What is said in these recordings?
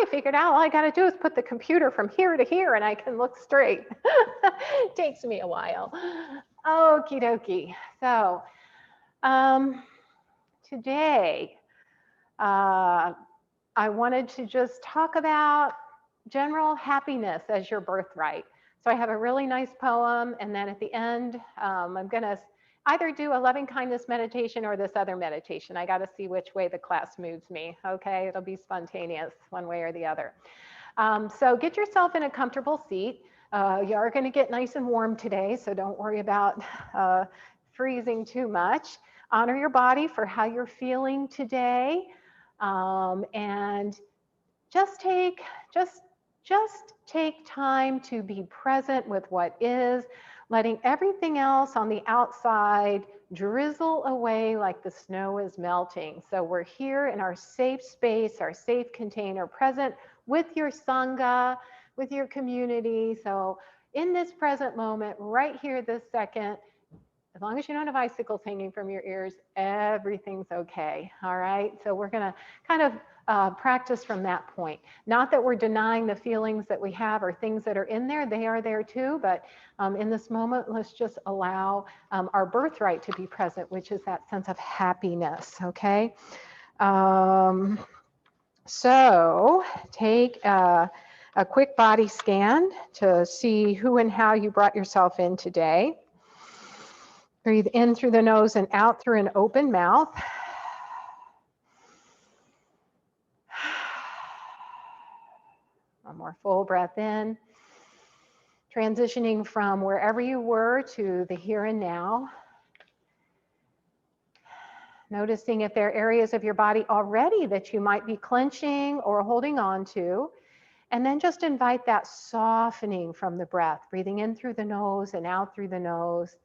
I figured out all I got to do is put the computer from here to here and I can look straight. Takes me a while. Okie dokie. So um, today, uh, I wanted to just talk about general happiness as your birthright. So I have a really nice poem, and then at the end, I'm going to either do a loving kindness meditation or this other meditation. I got to see which way the class moves me. Okay, it'll be spontaneous one way or the other. So get yourself in a comfortable seat. You are going to get nice and warm today, so don't worry about freezing too much. Honor your body for how you're feeling today, and just take just just take time to be present with what is, letting everything else on the outside drizzle away like the snow is melting. So we're here in our safe space, our safe container, present with your sangha, with your community. So in this present moment, right here this second, as long as you don't have icicles hanging from your ears, everything's okay. All right. So we're going to kind of practice from that point. Not that we're denying the feelings that we have or things that are in there, they are there too. But in this moment, let's just allow our birthright to be present, which is that sense of happiness. Okay. So take a quick body scan to see who and how you brought yourself in today. Breathe in through the nose and out through an open mouth. One more full breath in. Transitioning from wherever you were to the here and now. Noticing if there are areas of your body already that you might be clenching or holding on to. And then just invite that softening from the breath, breathing in through the nose and out through the nose.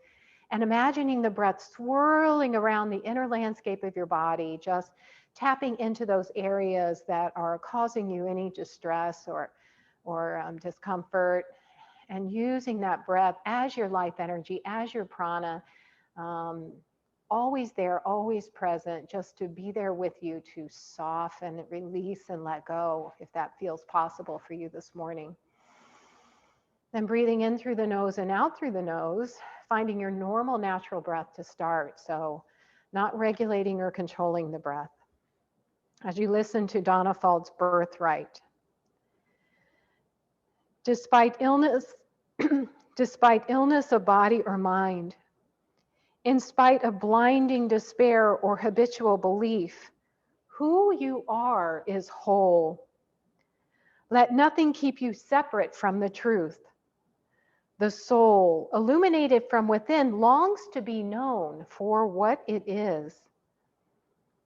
And imagining the breath swirling around the inner landscape of your body, just tapping into those areas that are causing you any distress or discomfort, and using that breath as your life energy, as your prana, always there, always present, just to be there with you to soften, release, and let go if that feels possible for you this morning. Then breathing in through the nose and out through the nose, finding your normal natural breath to start. So not regulating or controlling the breath. As you listen to Donna Fald's Birthright. Despite illness, despite illness of body or mind, in spite of blinding despair or habitual belief, who you are is whole. Let nothing keep you separate from the truth. The soul, illuminated from within, longs to be known for what it is.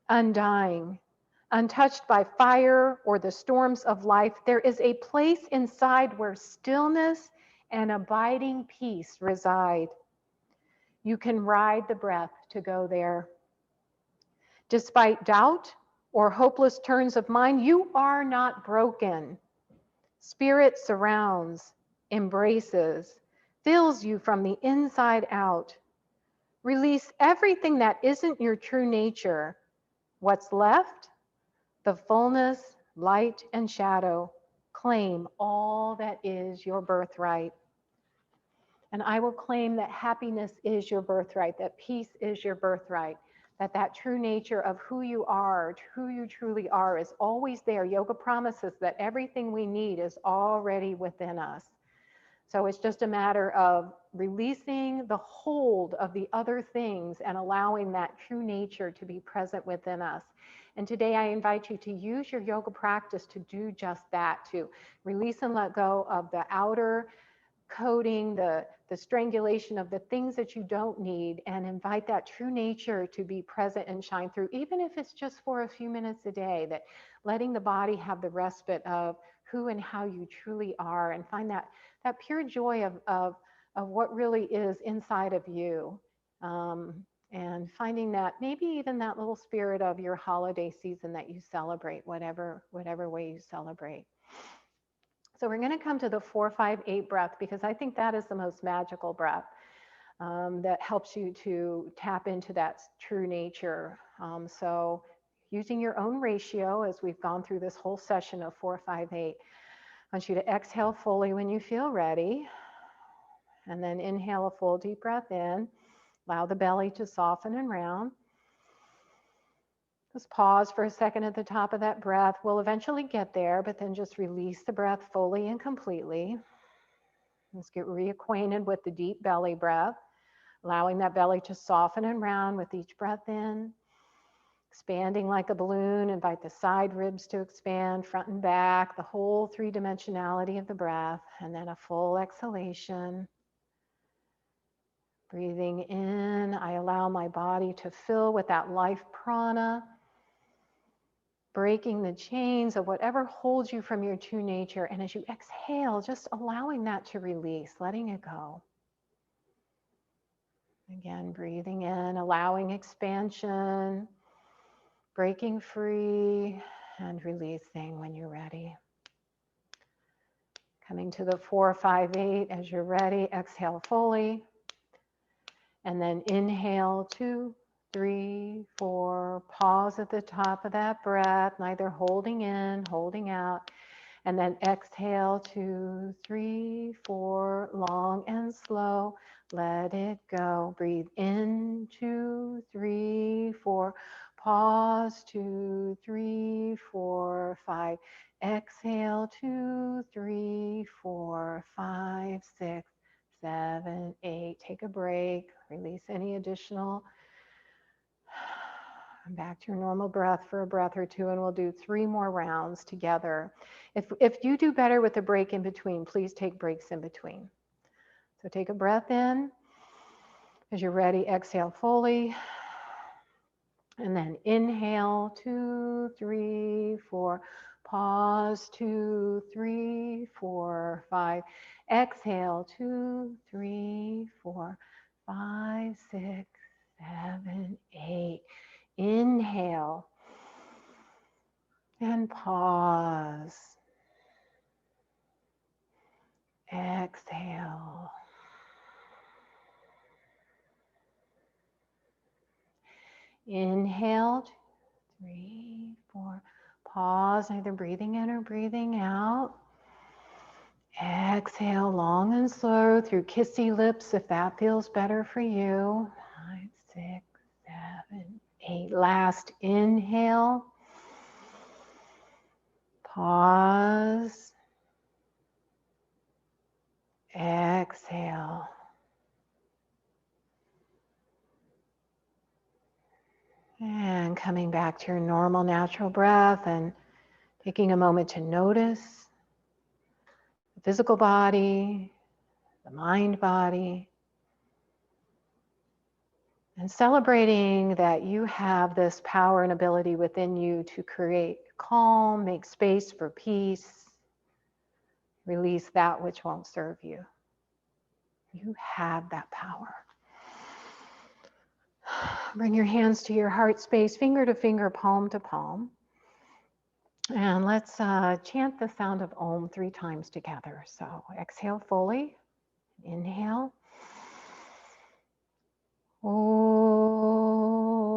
Undying, untouched by fire or the storms of life, there is a place inside where stillness and abiding peace reside. You can ride the breath to go there. Despite doubt or hopeless turns of mind, you are not broken. Spirit surrounds, embraces, fills you from the inside out. Release everything that isn't your true nature. What's left? The fullness, light, and shadow. Claim all that is your birthright. And I will claim that happiness is your birthright, that peace is your birthright, that true nature of who you are, who you truly are, is always there. Yoga promises that everything we need is already within us. So it's just a matter of releasing the hold of the other things and allowing that true nature to be present within us. And today I invite you to use your yoga practice to do just that, to release and let go of the outer coding, the strangulation of the things that you don't need, and invite that true nature to be present and shine through, even if it's just for a few minutes a day, that letting the body have the respite of who and how you truly are, and find that pure joy of what really is inside of you. And finding that maybe even that little spirit of your holiday season that you celebrate, whatever way you celebrate. So we're going to come to the 4-5-8 breath, because I think that is the most magical breath that helps you to tap into that true nature. So using your own ratio as we've gone through this whole session of 4, 5, 8. I want you to exhale fully when you feel ready. And then inhale a full deep breath in. Allow the belly to soften and round. Just pause for a second at the top of that breath. We'll eventually get there, but then just release the breath fully and completely. Let's get reacquainted with the deep belly breath, allowing that belly to soften and round with each breath in. Expanding like a balloon, invite the side ribs to expand, front and back, the whole three-dimensionality of the breath, and then a full exhalation. Breathing in, I allow my body to fill with that life prana, breaking the chains of whatever holds you from your true nature. And as you exhale, just allowing that to release, letting it go. Again, breathing in, allowing expansion, breaking free, and releasing when you're ready. Coming to the 4, 5, 8. As you're ready, exhale fully. And then inhale, 2, 3, 4. Pause at the top of that breath, neither holding in, holding out. And then exhale, 2, 3, 4. Long and slow. Let it go. Breathe in, 2, 3, 4. Pause, 2, 3, 4, 5. Exhale, 2, 3, 4, 5, 6, 7, 8. Take a break. Release any additional. Back to your normal breath for a breath or two, and we'll do 3 more rounds together. If you do better with a break in between, please take breaks in between. So take a breath in. As you're ready, exhale fully. And then inhale, 2, 3, 4. Pause, 2, 3, 4, 5. Exhale, 2, 3, 4, 5, 6, 7, 8. Inhale and pause. Exhale. Inhale, 2, 3, 4. Pause, either breathing in or breathing out. Exhale long and slow through kissy lips if that feels better for you. 5, 6, 7, 8. Last inhale. Pause. Exhale. And coming back to your normal natural breath and taking a moment to notice the physical body, the mind body, and celebrating that you have this power and ability within you to create calm, make space for peace, release that which won't serve you. You have that power. Bring your hands to your heart space, finger to finger, palm to palm. And let's chant the sound of Om 3 times together. So exhale fully. Inhale. Om.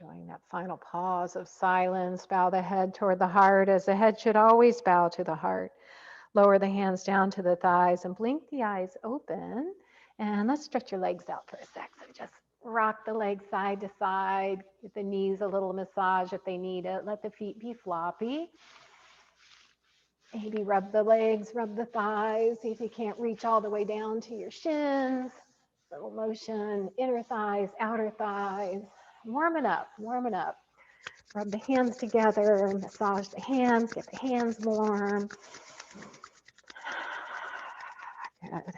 Enjoying that final pause of silence. Bow the head toward the heart, as the head should always bow to the heart. Lower the hands down to the thighs and blink the eyes open. And let's stretch your legs out for a sec. So just rock the legs side to side. Give the knees a little massage if they need it. Let the feet be floppy. Maybe rub the legs, rub the thighs. See if you can't reach all the way down to your shins. Little motion, inner thighs, outer thighs. warming up, warming up. Rub the hands together, massage the hands, get the hands warm. Good.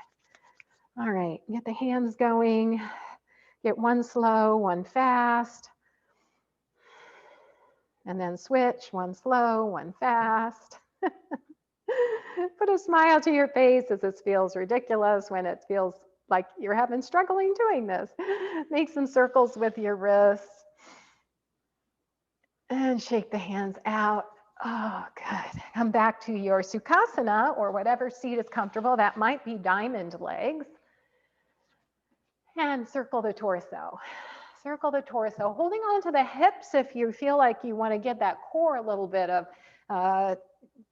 All right, get the hands going. Get one slow, one fast. And then switch, one slow, one fast. Put a smile to your face as this feels ridiculous when it feels like you're having struggling doing this. Make some circles with your wrists. And shake the hands out. Oh, good. Come back to your Sukhasana or whatever seat is comfortable. That might be diamond legs. And circle the torso. Circle the torso, holding on to the hips if you feel like you want to give that core a little bit of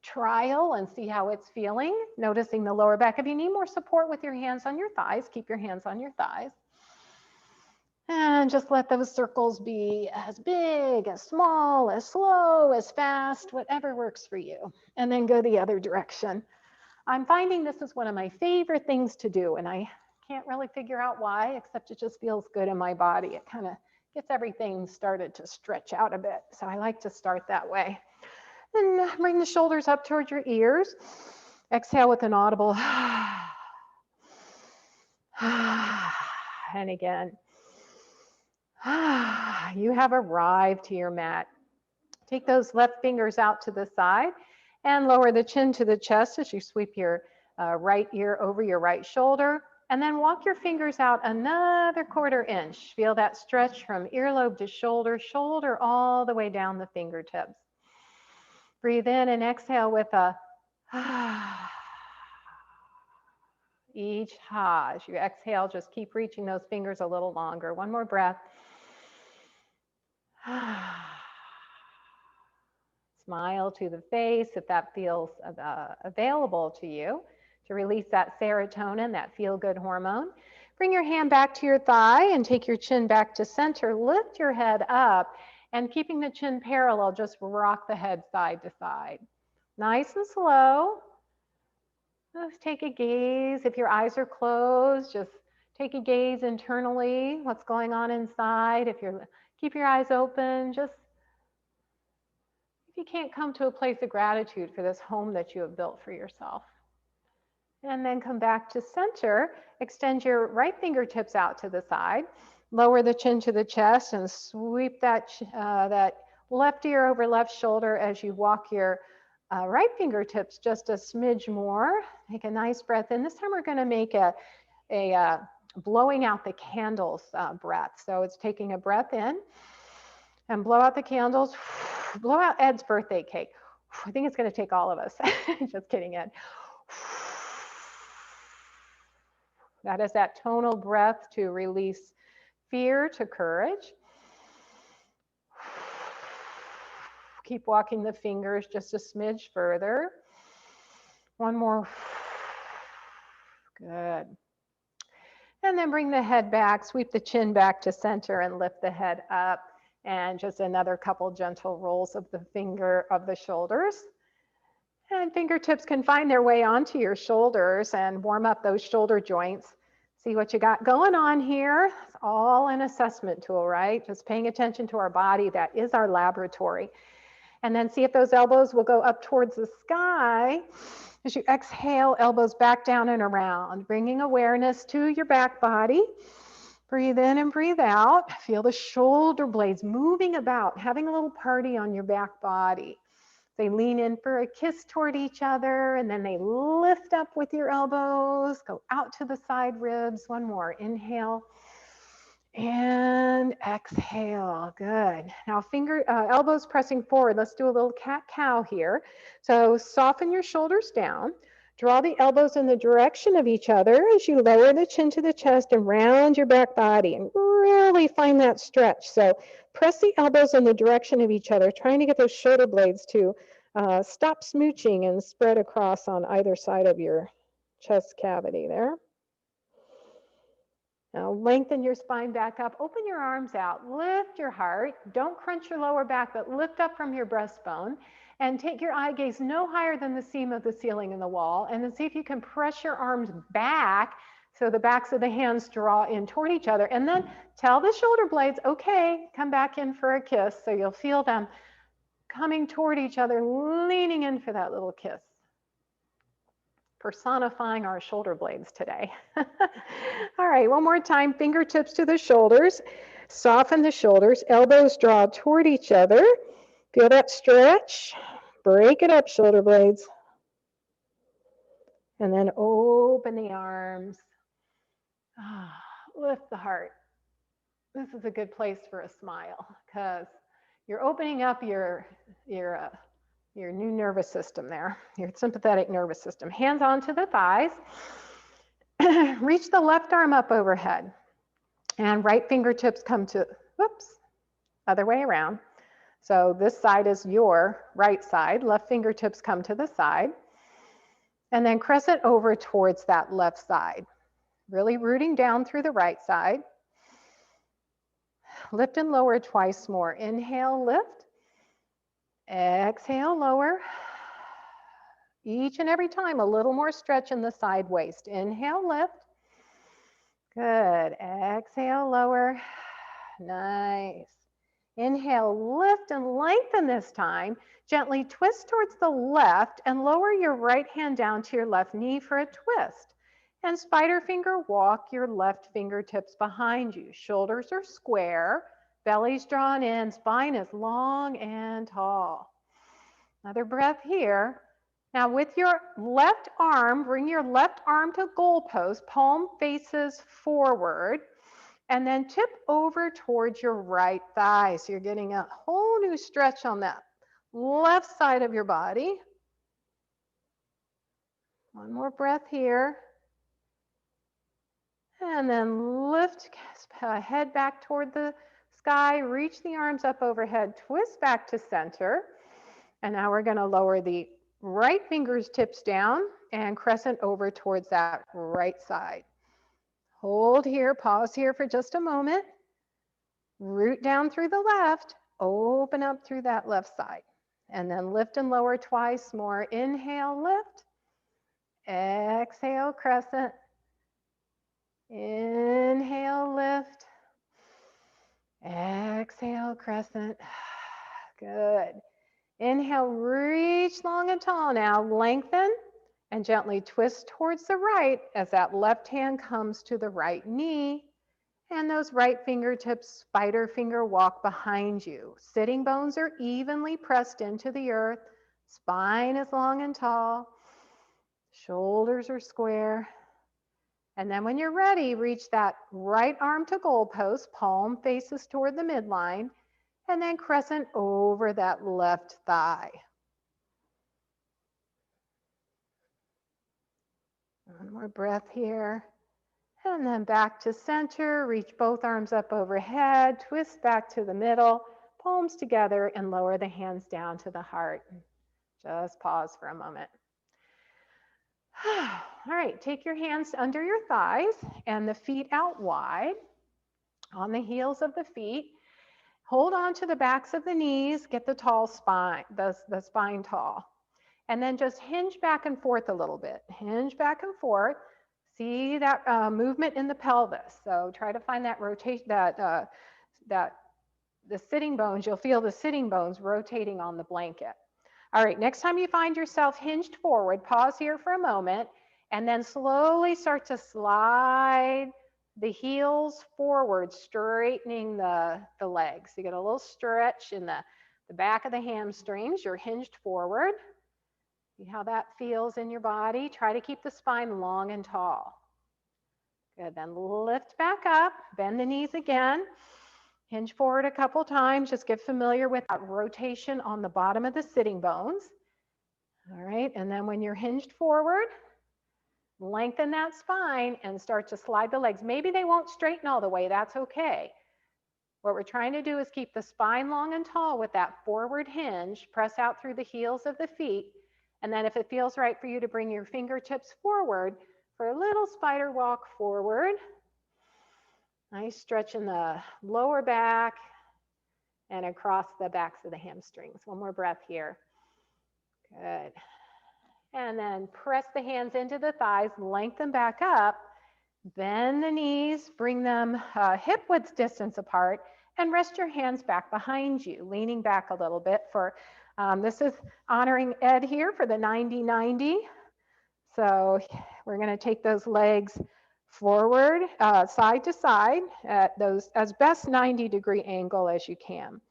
trial and see how it's feeling. Noticing the lower back. If you need more support with your hands on your thighs, keep your hands on your thighs. And just let those circles be as big, as small, as slow, as fast, whatever works for you. And then go the other direction. I'm finding this is one of my favorite things to do, and I can't really figure out why, except it just feels good in my body. It kind of gets everything started to stretch out a bit. So I like to start that way. And bring the shoulders up towards your ears. Exhale with an audible. And again. You have arrived to your mat. Take those left fingers out to the side and lower the chin to the chest as you sweep your right ear over your right shoulder. And then walk your fingers out another 1/4 inch. Feel that stretch from earlobe to shoulder, shoulder all the way down the fingertips. Breathe in and exhale with a each ha. As you exhale, just keep reaching those fingers a little longer. One more breath. Smile to the face if that feels available to you to release that serotonin, that feel-good hormone. Bring your hand back to your thigh and take your chin back to center. Lift your head up and keeping the chin parallel, just rock the head side to side. Nice and slow. Just take a gaze. If your eyes are closed, just take a gaze internally, what's going on inside. If you're keep your eyes open, just if you can't come to a place of gratitude for this home that you have built for yourself. And then come back to center, extend your right fingertips out to the side, lower the chin to the chest and sweep that left ear over left shoulder as you walk your right fingertips just a smidge more. Take a nice breath in. This time we're gonna make a blowing out the candles breath. So it's taking a breath in and blow out the candles. Blow out Ed's birthday cake. I think it's going to take all of us. Just kidding, Ed. That is that tonal breath to release fear to courage. Keep walking the fingers just a smidge further. One more. Good. And then bring the head back, sweep the chin back to center and lift the head up. And just another couple gentle rolls of the shoulders. And fingertips can find their way onto your shoulders and warm up those shoulder joints. See what you got going on here. It's all an assessment tool, right? Just paying attention to our body. That is our laboratory. And then see if those elbows will go up towards the sky. As you exhale, elbows back down and around, bringing awareness to your back body. Breathe in and breathe out. Feel the shoulder blades moving about, having a little party on your back body. They lean in for a kiss toward each other, and then they lift up with your elbows, go out to the side ribs. One more. Inhale and exhale. Good. Now elbows pressing forward. Let's do a little cat-cow here. So soften your shoulders down. Draw the elbows in the direction of each other as you lower the chin to the chest and round your back body and really find that stretch. So press the elbows in the direction of each other, trying to get those shoulder blades to stop smooching and spread across on either side of your chest cavity there. Now lengthen your spine back up, open your arms out, lift your heart. Don't crunch your lower back, but lift up from your breastbone. And take your eye gaze no higher than the seam of the ceiling in the wall. And then see if you can press your arms back So the backs of the hands draw in toward each other, and then tell the shoulder blades, okay, come back in for a kiss. So you'll feel them coming toward each other, leaning in for that little kiss. Personifying our shoulder blades today. All right, one more time, fingertips to the shoulders. Soften the shoulders, elbows draw toward each other. Feel that stretch. Break it up, shoulder blades. And then open the arms. Lift the heart. This is a good place for a smile because you're opening up your new nervous system there, your sympathetic nervous system. Hands onto the thighs. Reach the left arm up overhead. And right fingertips come to, whoops, other way around. So this side is your right side. Left fingertips come to the side. And then crescent over towards that left side. Really rooting down through the right side. Lift and lower twice more. Inhale, lift. Exhale, lower. Each and every time, a little more stretch in the side waist. Inhale, lift. Good. Exhale, lower. Nice. Inhale, lift and lengthen this time. Gently twist towards the left and lower your right hand down to your left knee for a twist. And spider finger walk your left fingertips behind you. Shoulders are square, belly's drawn in, spine is long and tall. Another breath here. Now with your left arm, bring your left arm to goalpost, palm faces forward, and then tip over towards your right thigh. So you're getting a whole new stretch on that left side of your body. One more breath here. And then lift, head back toward the sky, reach the arms up overhead, twist back to center. And now we're going to lower the right fingers tips down and crescent over towards that right side. Hold here, pause here for just a moment. Root down through the left, open up through that left side. And then lift and lower twice more. Inhale, lift. Exhale, crescent. Inhale, lift. Exhale, crescent. Good. Inhale, reach long and tall now. Lengthen and gently twist towards the right as that left hand comes to the right knee. And those right fingertips, spider finger walk behind you. Sitting bones are evenly pressed into the earth. Spine is long and tall. Shoulders are square. And then when you're ready, reach that right arm to goalpost, palm faces toward the midline, and then crescent over that left thigh. One more breath here. And then back to center, reach both arms up overhead, twist back to the middle, palms together, and lower the hands down to the heart. Just pause for a moment. All right, take your hands under your thighs and the feet out wide on the heels of the feet. Hold on to the backs of the knees, get the tall spine, the spine tall. And then just hinge back and forth a little bit. Hinge back and forth. See that movement in the pelvis. So try to find that rotation, the sitting bones, you'll feel the sitting bones rotating on the blanket. All right, next time you find yourself hinged forward, pause here for a moment, and then slowly start to slide the heels forward, straightening the legs. You get a little stretch in the back of the hamstrings. You're hinged forward. See how that feels in your body. Try to keep the spine long and tall. Good, then lift back up, bend the knees again. Hinge forward a couple times. Just get familiar with that rotation on the bottom of the sitting bones. All right, and then when you're hinged forward, lengthen that spine and start to slide the legs. Maybe they won't straighten all the way, that's okay. What we're trying to do is keep the spine long and tall with that forward hinge, press out through the heels of the feet, and then if it feels right for you to bring your fingertips forward for a little spider walk forward. Nice stretch in the lower back and across the backs of the hamstrings. One more breath here. Good. And then press the hands into the thighs, lengthen back up, Bend the knees, bring them hip width distance apart, and rest your hands back behind you, leaning back a little bit for, this is honoring Ed here for the 90-90. So we're going to take those legs forward, side to side at those as best 90-degree angle as you can.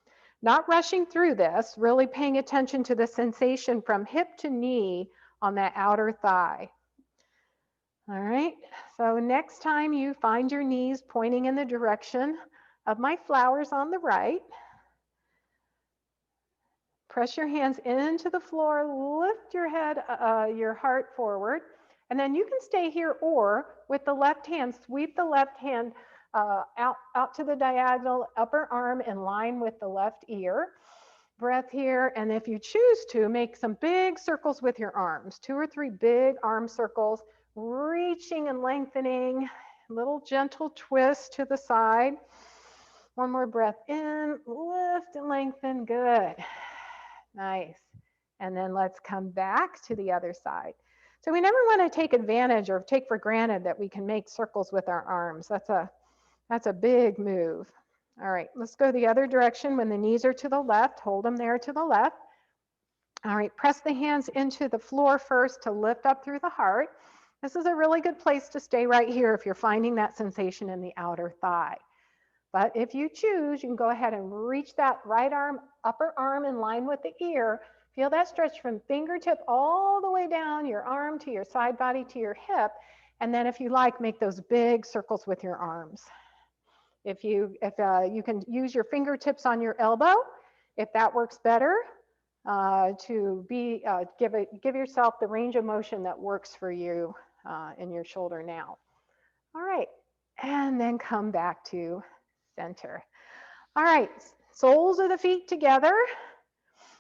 Not rushing through this, really paying attention to the sensation from hip to knee on that outer thigh. All right, so next time you find your knees pointing in the direction of my flowers on the right, press your hands into the floor, lift your head, your heart forward, and then you can stay here, or with the left hand, sweep the left hand out to the diagonal, upper arm in line with the left ear. Breath here, and if you choose to, make some big circles with your arms, 2 or 3 big arm circles, reaching and lengthening, little gentle twist to the side. One more breath in, lift and lengthen, good. Nice. And then let's come back to the other side. So we never want to take advantage or take for granted that we can make circles with our arms. That's a big move. All right, let's go the other direction. When the knees are to the left, hold them there to the left. All right, press the hands into the floor first to lift up through the heart. This is a really good place to stay right here if you're finding that sensation in the outer thigh. But if you choose, you can go ahead and reach that right arm, upper arm in line with the ear. Feel that stretch from fingertip all the way down your arm to your side body to your hip. And then if you like, make those big circles with your arms. If you can use your fingertips on your elbow, if that works better, to give yourself the range of motion that works for you in your shoulder now. All right, and then come back to center. All right, soles of the feet together,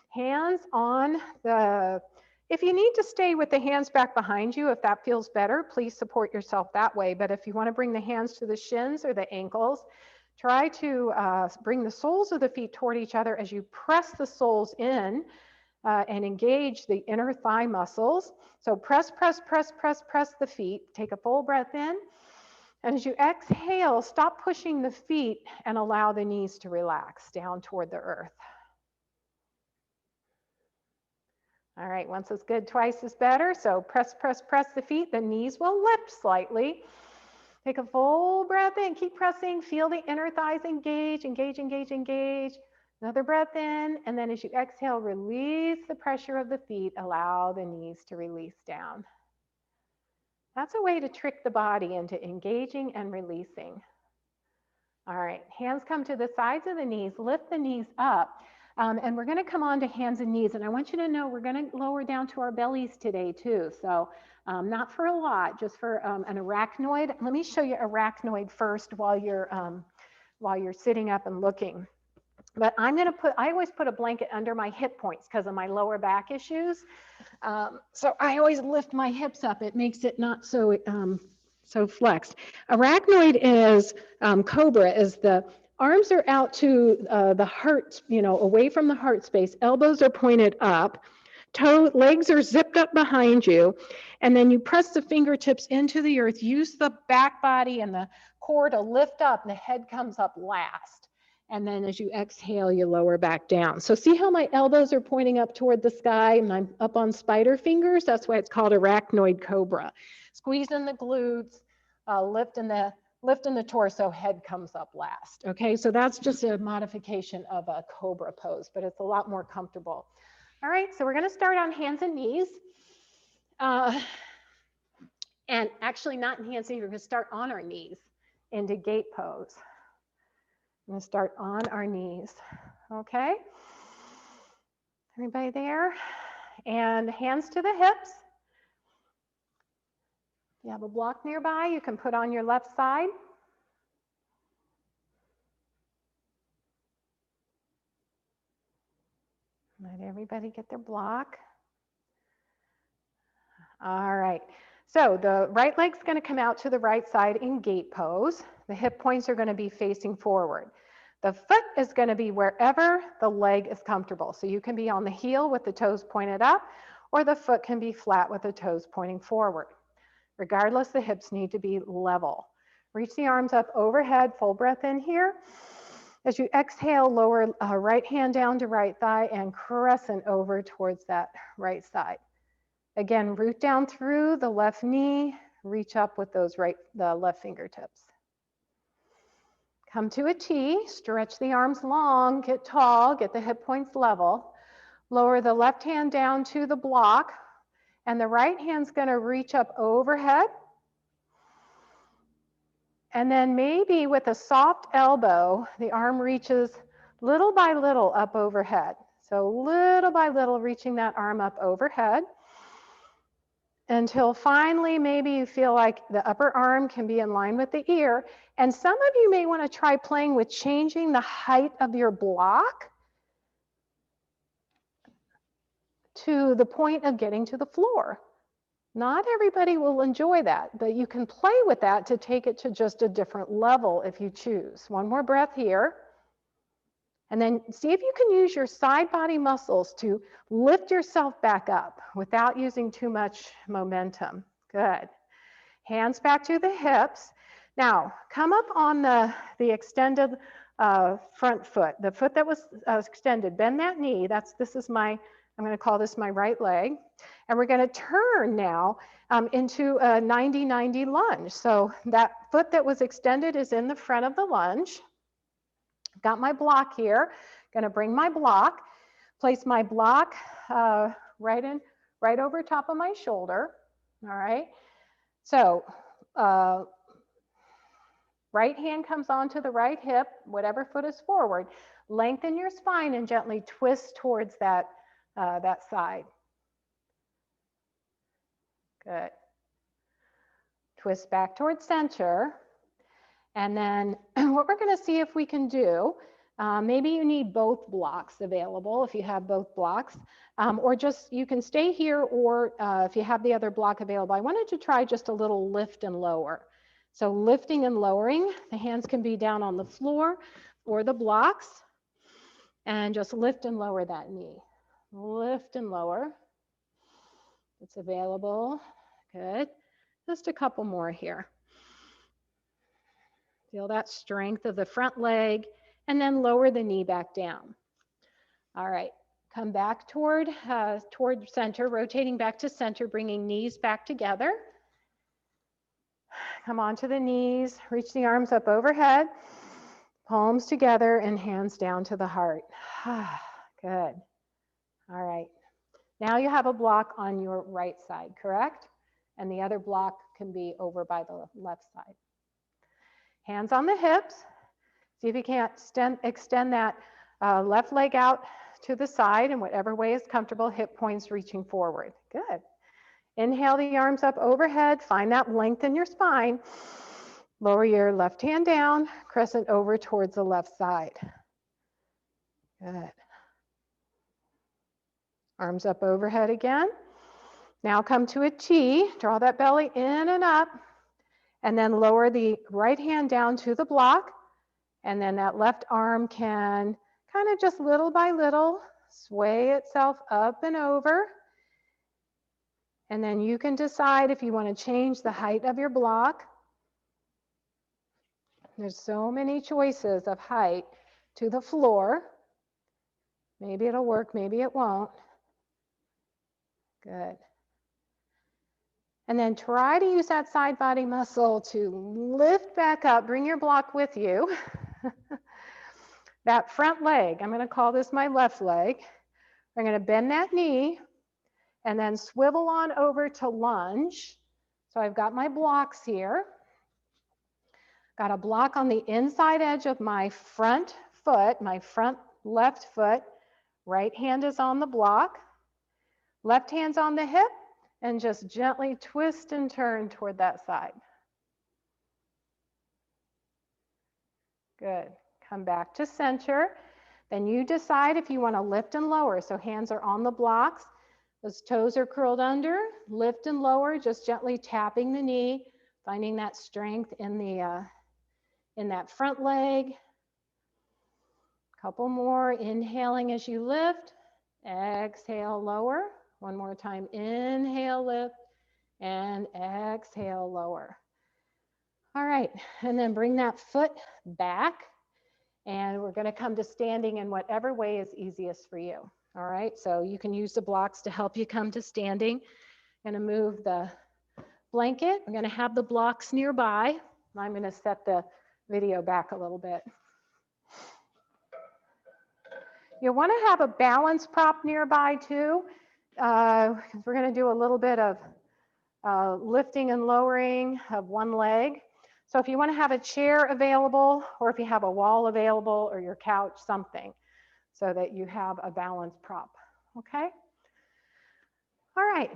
hands on the, if you need to stay with the hands back behind you, if that feels better, please support yourself that way. But if you want to bring the hands to the shins or the ankles, try to bring the soles of the feet toward each other as you press the soles in and engage the inner thigh muscles. So press, press, press, press, press the feet. Take a full breath in. And as you exhale, stop pushing the feet and allow the knees to relax down toward the earth. All right, once is good, twice is better. So press, press, press the feet. The knees will lift slightly. Take a full breath in, keep pressing. Feel the inner thighs engage, engage, engage, engage. Another breath in, and then as you exhale, release the pressure of the feet. Allow the knees to release down. That's a way to trick the body into engaging and releasing. All right, hands come to the sides of the knees, lift the knees up. And we're going to come on to hands and knees. And I want you to know we're going to lower down to our bellies today too. So not for a lot, just for an arachnoid. Let me show you arachnoid first while you're sitting up and looking. But I always put a blanket under my hip points because of my lower back issues. So I always lift my hips up. It makes it not so flexed. Arachnoid is cobra, is the arms are out to the heart, away from the heart space. Elbows are pointed up. Legs are zipped up behind you. And then you press the fingertips into the earth. Use the back body and the core to lift up, and the head comes up last. And then as you exhale, you lower back down. So see how my elbows are pointing up toward the sky and I'm up on spider fingers? That's why it's called arachnoid cobra. Squeeze in the glutes, lift in the torso, head comes up last. Okay, so that's just a modification of a cobra pose, but it's a lot more comfortable. All right, so we're gonna start on hands and knees. And actually not in hands and knees, we're gonna start on our knees into gate pose. I'm gonna start on our knees, okay? Everybody there? And hands to the hips. If you have a block nearby, you can put on your left side. Let everybody get their block. All right, so the right leg's gonna come out to the right side in gate pose. The hip points are gonna be facing forward. The foot is going to be wherever the leg is comfortable. So you can be on the heel with the toes pointed up, or the foot can be flat with the toes pointing forward. Regardless, the hips need to be level. Reach the arms up overhead, full breath in here. As you exhale, lower right hand down to right thigh and crescent over towards that right side. Again, root down through the left knee, reach up with those the left fingertips. Come to a T, stretch the arms long, get tall, get the hip points level. Lower the left hand down to the block, and the right hand's gonna reach up overhead. And then maybe with a soft elbow, the arm reaches little by little up overhead. So little by little reaching that arm up overhead until finally maybe you feel like the upper arm can be in line with the ear. And some of you may want to try playing with changing the height of your block to the point of getting to the floor. Not everybody will enjoy that, but you can play with that to take it to just a different level if you choose. One more breath here. And then see if you can use your side body muscles to lift yourself back up without using too much momentum. Good. Hands back to the hips. Now, come up on the extended front foot, the foot that was extended. Bend that knee. This is my, I'm going to call this my right leg. And we're going to turn now into a 90-90 lunge. So that foot that was extended is in the front of the lunge. Got my block here. Going to bring my block, place my block right over top of my shoulder. All right. So right hand comes onto the right hip, whatever foot is forward. Lengthen your spine and gently twist towards that side. Good. Twist back towards center. And then what we're going to see if we can do, maybe you need both blocks available if you have both blocks, or just you can stay here, or if you have the other block available. I wanted to try just a little lift and lower. So lifting and lowering, the hands can be down on the floor or the blocks, and just lift and lower that knee. Lift and lower. It's available. Good. Just a couple more here. Feel that strength of the front leg, and then lower the knee back down. All right, come back toward center, rotating back to center, bringing knees back together. Come onto the knees, reach the arms up overhead, palms together and hands down to the heart. Good. All right. Now you have a block on your right side, correct? And the other block can be over by the left side. Hands on the hips. See if you can't extend that left leg out to the side in whatever way is comfortable, hip points reaching forward. Good. Inhale the arms up overhead. Find that length in your spine. Lower your left hand down, crescent over towards the left side. Good. Arms up overhead again. Now come to a T. Draw that belly in and up. And then lower the right hand down to the block. And then that left arm can kind of just little by little sway itself up and over. And then you can decide if you want to change the height of your block. There's so many choices of height to the floor. Maybe it'll work, maybe it won't. Good. And then try to use that side body muscle to lift back up, bring your block with you. That front leg, I'm going to call this my left leg. I'm going to bend that knee and then swivel on over to lunge. So I've got my blocks here. Got a block on the inside edge of my front foot, my front left foot. Right hand is on the block. Left hand's on the hip, and just gently twist and turn toward that side. Good. Come back to center. Then you decide if you want to lift and lower. So hands are on the blocks. Those toes are curled under. Lift and lower, just gently tapping the knee, finding that strength in that front leg. Couple more. Inhaling as you lift. Exhale, lower. One more time. Inhale, lift. And exhale, lower. All right, and then bring that foot back. And we're gonna come to standing in whatever way is easiest for you. All right, so you can use the blocks to help you come to standing. I'm gonna move the blanket. I'm gonna have the blocks nearby. I'm gonna set the video back a little bit. You wanna have a balance prop nearby too, because we're gonna do a little bit of lifting and lowering of one leg. So if you want to have a chair available, or if you have a wall available, or your couch, something, so that you have a balance prop, okay? All right,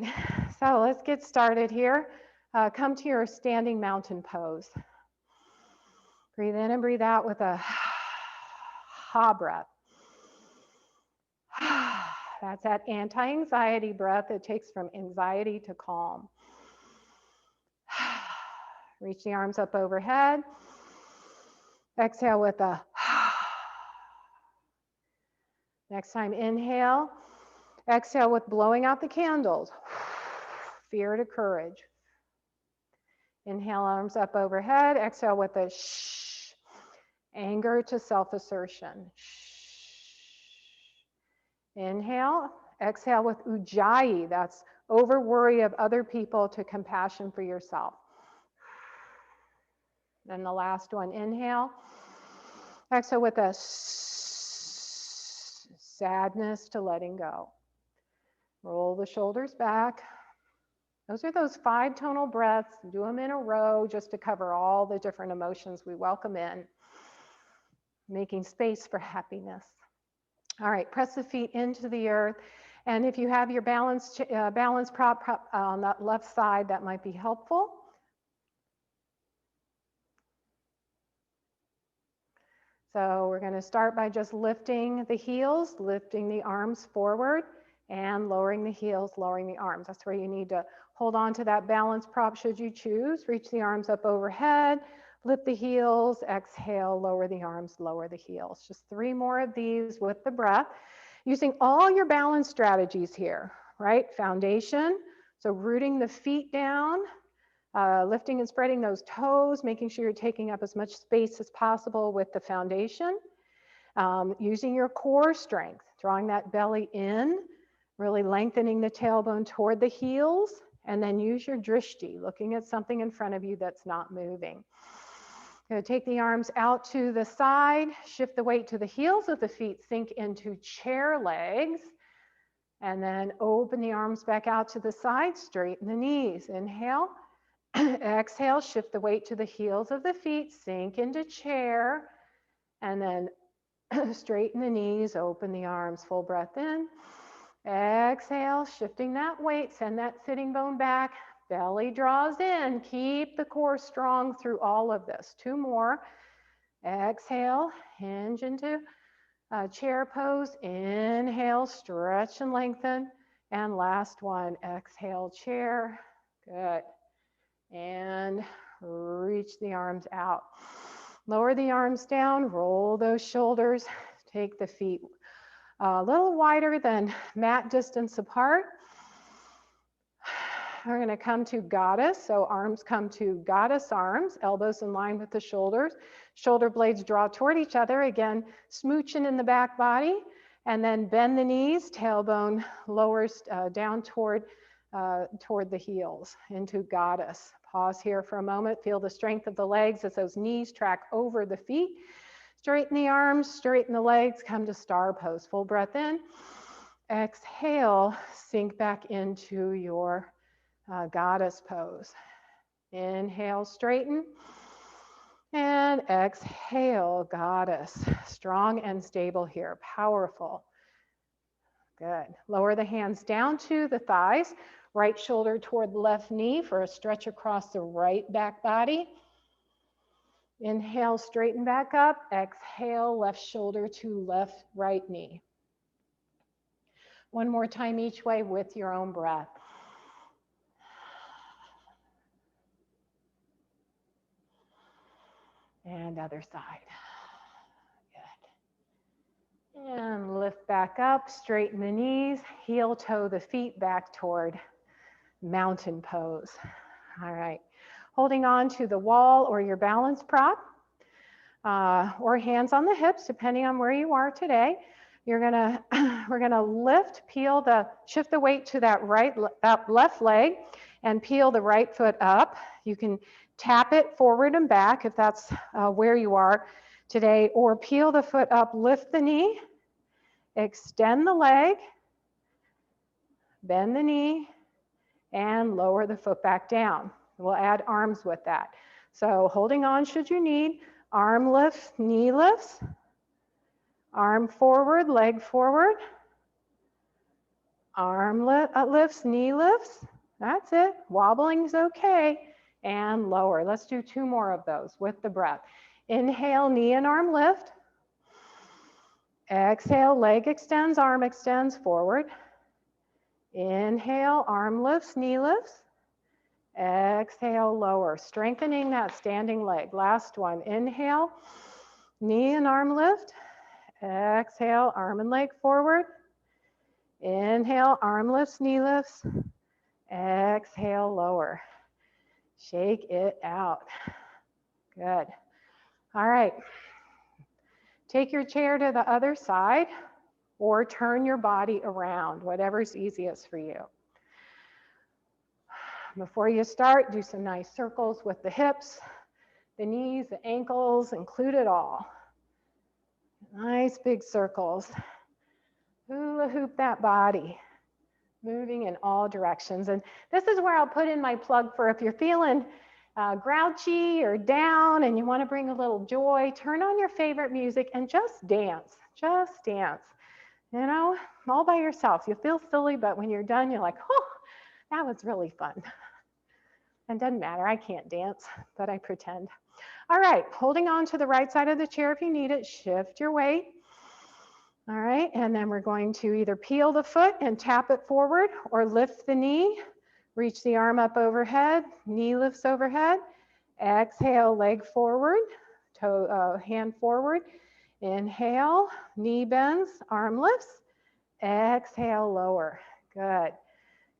so let's get started here. Come to your standing mountain pose. Breathe in and breathe out with a ha breath. That's that anti-anxiety breath. It takes from anxiety to calm. Reach the arms up overhead. Exhale with a next time, inhale. Exhale with blowing out the candles. Fear to courage. Inhale, arms up overhead. Exhale with a shh. Anger to self-assertion. Inhale. Exhale with ujjayi. That's over worry of other people to compassion for yourself. Then the last one, inhale. Exhale with a sadness to letting go. Roll the shoulders back. Those are those 5 tonal breaths. Do them in a row just to cover all the different emotions we welcome in, making space for happiness. All right, press the feet into the earth. And if you have your balance prop on that left side, that might be helpful. So we're going to start by just lifting the heels, lifting the arms forward, and lowering the heels, lowering the arms. That's where you need to hold on to that balance prop should you choose. Reach the arms up overhead, lift the heels, exhale, lower the arms, lower the heels. Just 3 more of these with the breath. Using all your balance strategies here, right? Foundation, so rooting the feet down, lifting and spreading those toes, making sure you're taking up as much space as possible with the foundation. Using your core strength, drawing that belly in, really lengthening the tailbone toward the heels, and then use your drishti, looking at something in front of you that's not moving. Going to take the arms out to the side, shift the weight to the heels of the feet, sink into chair legs, and then open the arms back out to the side, straighten the knees. Inhale. Exhale, shift the weight to the heels of the feet, sink into chair, and then straighten the knees, open the arms, full breath in. Exhale, shifting that weight, send that sitting bone back, belly draws in, keep the core strong through all of this. 2 more. Exhale, hinge into chair pose, inhale, stretch and lengthen, and last one, exhale, chair, good. And reach the arms out. Lower the arms down, roll those shoulders, take the feet a little wider than mat distance apart. We're going to come to goddess, so arms come to goddess arms, elbows in line with the shoulders. Shoulder blades draw toward each other, again, smooching in the back body, and then bend the knees, tailbone lowers down toward the heels into goddess. Pause here for a moment, feel the strength of the legs as those knees track over the feet. Straighten the arms, straighten the legs, come to star pose. Full breath in. Exhale, sink back into your goddess pose. Inhale, straighten. And exhale, goddess. Strong and stable here, powerful. Good. Lower the hands down to the thighs. Right shoulder toward the left knee for a stretch across the right back body. Inhale, straighten back up. Exhale, left shoulder to left right knee. 1 more time each way with your own breath. And other side. Good. And lift back up, straighten the knees, heel toe the feet back toward mountain pose. All right. Holding on to the wall or your balance prop, or hands on the hips, depending on where you are today. We're gonna lift, shift the weight to that left leg and peel the right foot up. You can tap it forward and back if that's where you are today, or peel the foot up, lift the knee, extend the leg, bend the knee, and lower the foot back down. We'll add arms with that. So holding on should you need, arm lifts, knee lifts, arm forward, leg forward, arm lifts, knee lifts. That's it. Wobbling is okay. And lower. Let's do 2 more of those with the breath. Inhale, knee and arm lift. Exhale, leg extends, arm extends forward. Inhale, arm lifts, knee lifts. Exhale, lower. Strengthening that standing leg. Last one. Inhale, knee and arm lift. Exhale, arm and leg forward. Inhale, arm lifts, knee lifts. Exhale, lower. Shake it out. Good. All right. Take your chair to the other side or turn your body around, whatever's easiest for you. Before you start, do some nice circles with the hips, the knees, the ankles, include it all. Nice big circles. Hula hoop that body, moving in all directions. And this is where I'll put in my plug for if you're feeling grouchy or down and you want to bring a little joy, turn on your favorite music and just dance. Just dance. You know, all by yourself. You feel silly, but when you're done, you're like, oh, that was really fun. And doesn't matter, I can't dance, but I pretend. All right, holding on to the right side of the chair if you need it, shift your weight. All right, and then we're going to either peel the foot and tap it forward or lift the knee, reach the arm up overhead, knee lifts overhead. Exhale, leg forward, toe, hand forward. Inhale, knee bends, arm lifts. Exhale, lower. Good.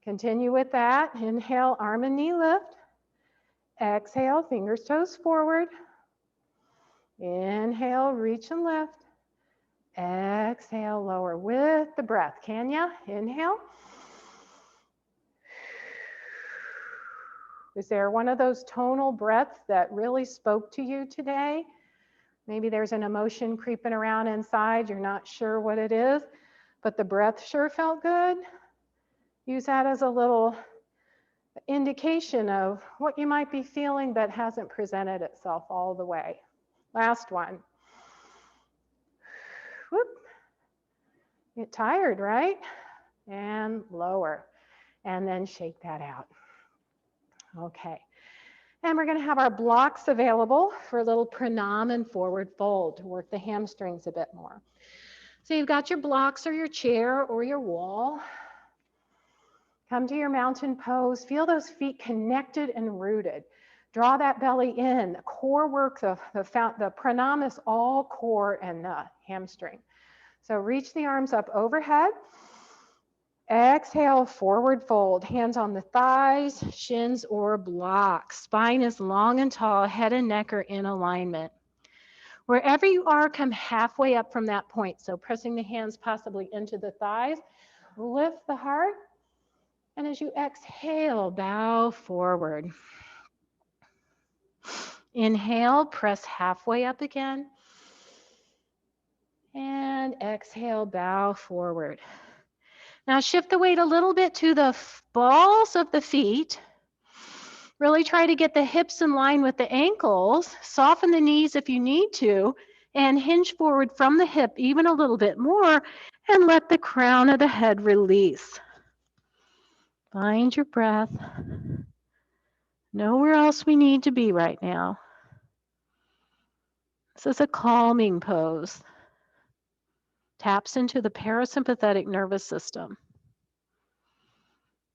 Continue with that. Inhale, arm and knee lift. Exhale, fingers, toes forward. Inhale, reach and lift. Exhale, lower with the breath. Can ya? Inhale. Is there one of those tonal breaths that really spoke to you today? Maybe there's an emotion creeping around inside. You're not sure what it is, but the breath sure felt good. Use that as a little indication of what you might be feeling but hasn't presented itself all the way. Last one. Whoop. Get tired, right? And lower. And then shake that out. Okay. And we're going to have our blocks available for a little pranam and forward fold to work the hamstrings a bit more. So you've got your blocks or your chair or your wall. Come to your mountain pose. Feel those feet connected and rooted. Draw that belly in. The core work, the pranam is all core and the hamstring. So reach the arms up overhead. Exhale, forward fold. Hands on the thighs, shins, or blocks. Spine is long and tall. Head and neck are in alignment. Wherever you are, come halfway up from that point. So pressing the hands possibly into the thighs. Lift the heart. And as you exhale, bow forward. Inhale, press halfway up again. And exhale, bow forward. Now shift the weight a little bit to the balls of the feet. Really try to get the hips in line with the ankles. Soften the knees if you need to. And hinge forward from the hip even a little bit more. And let the crown of the head release. Find your breath. Know where else we need to be right now. This is a calming pose. Taps into the parasympathetic nervous system.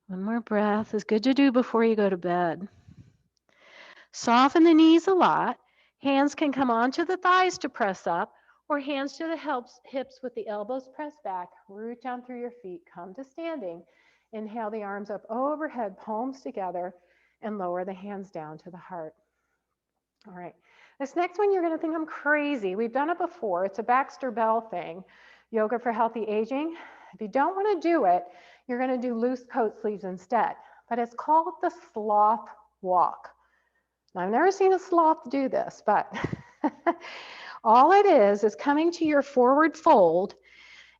One more breath is good to do before you go to bed. Soften the knees a lot. Hands can come onto the thighs to press up, or hands to the hips with the elbows pressed back. Root down through your feet. Come to standing. Inhale the arms up overhead, palms together, and lower the hands down to the heart. All right. This next one, you're going to think I'm crazy. We've done it before. It's a Baxter Bell thing, yoga for healthy aging. If you don't want to do it, you're going to do loose coat sleeves instead. But it's called the sloth walk. Now, I've never seen a sloth do this, but all it is coming to your forward fold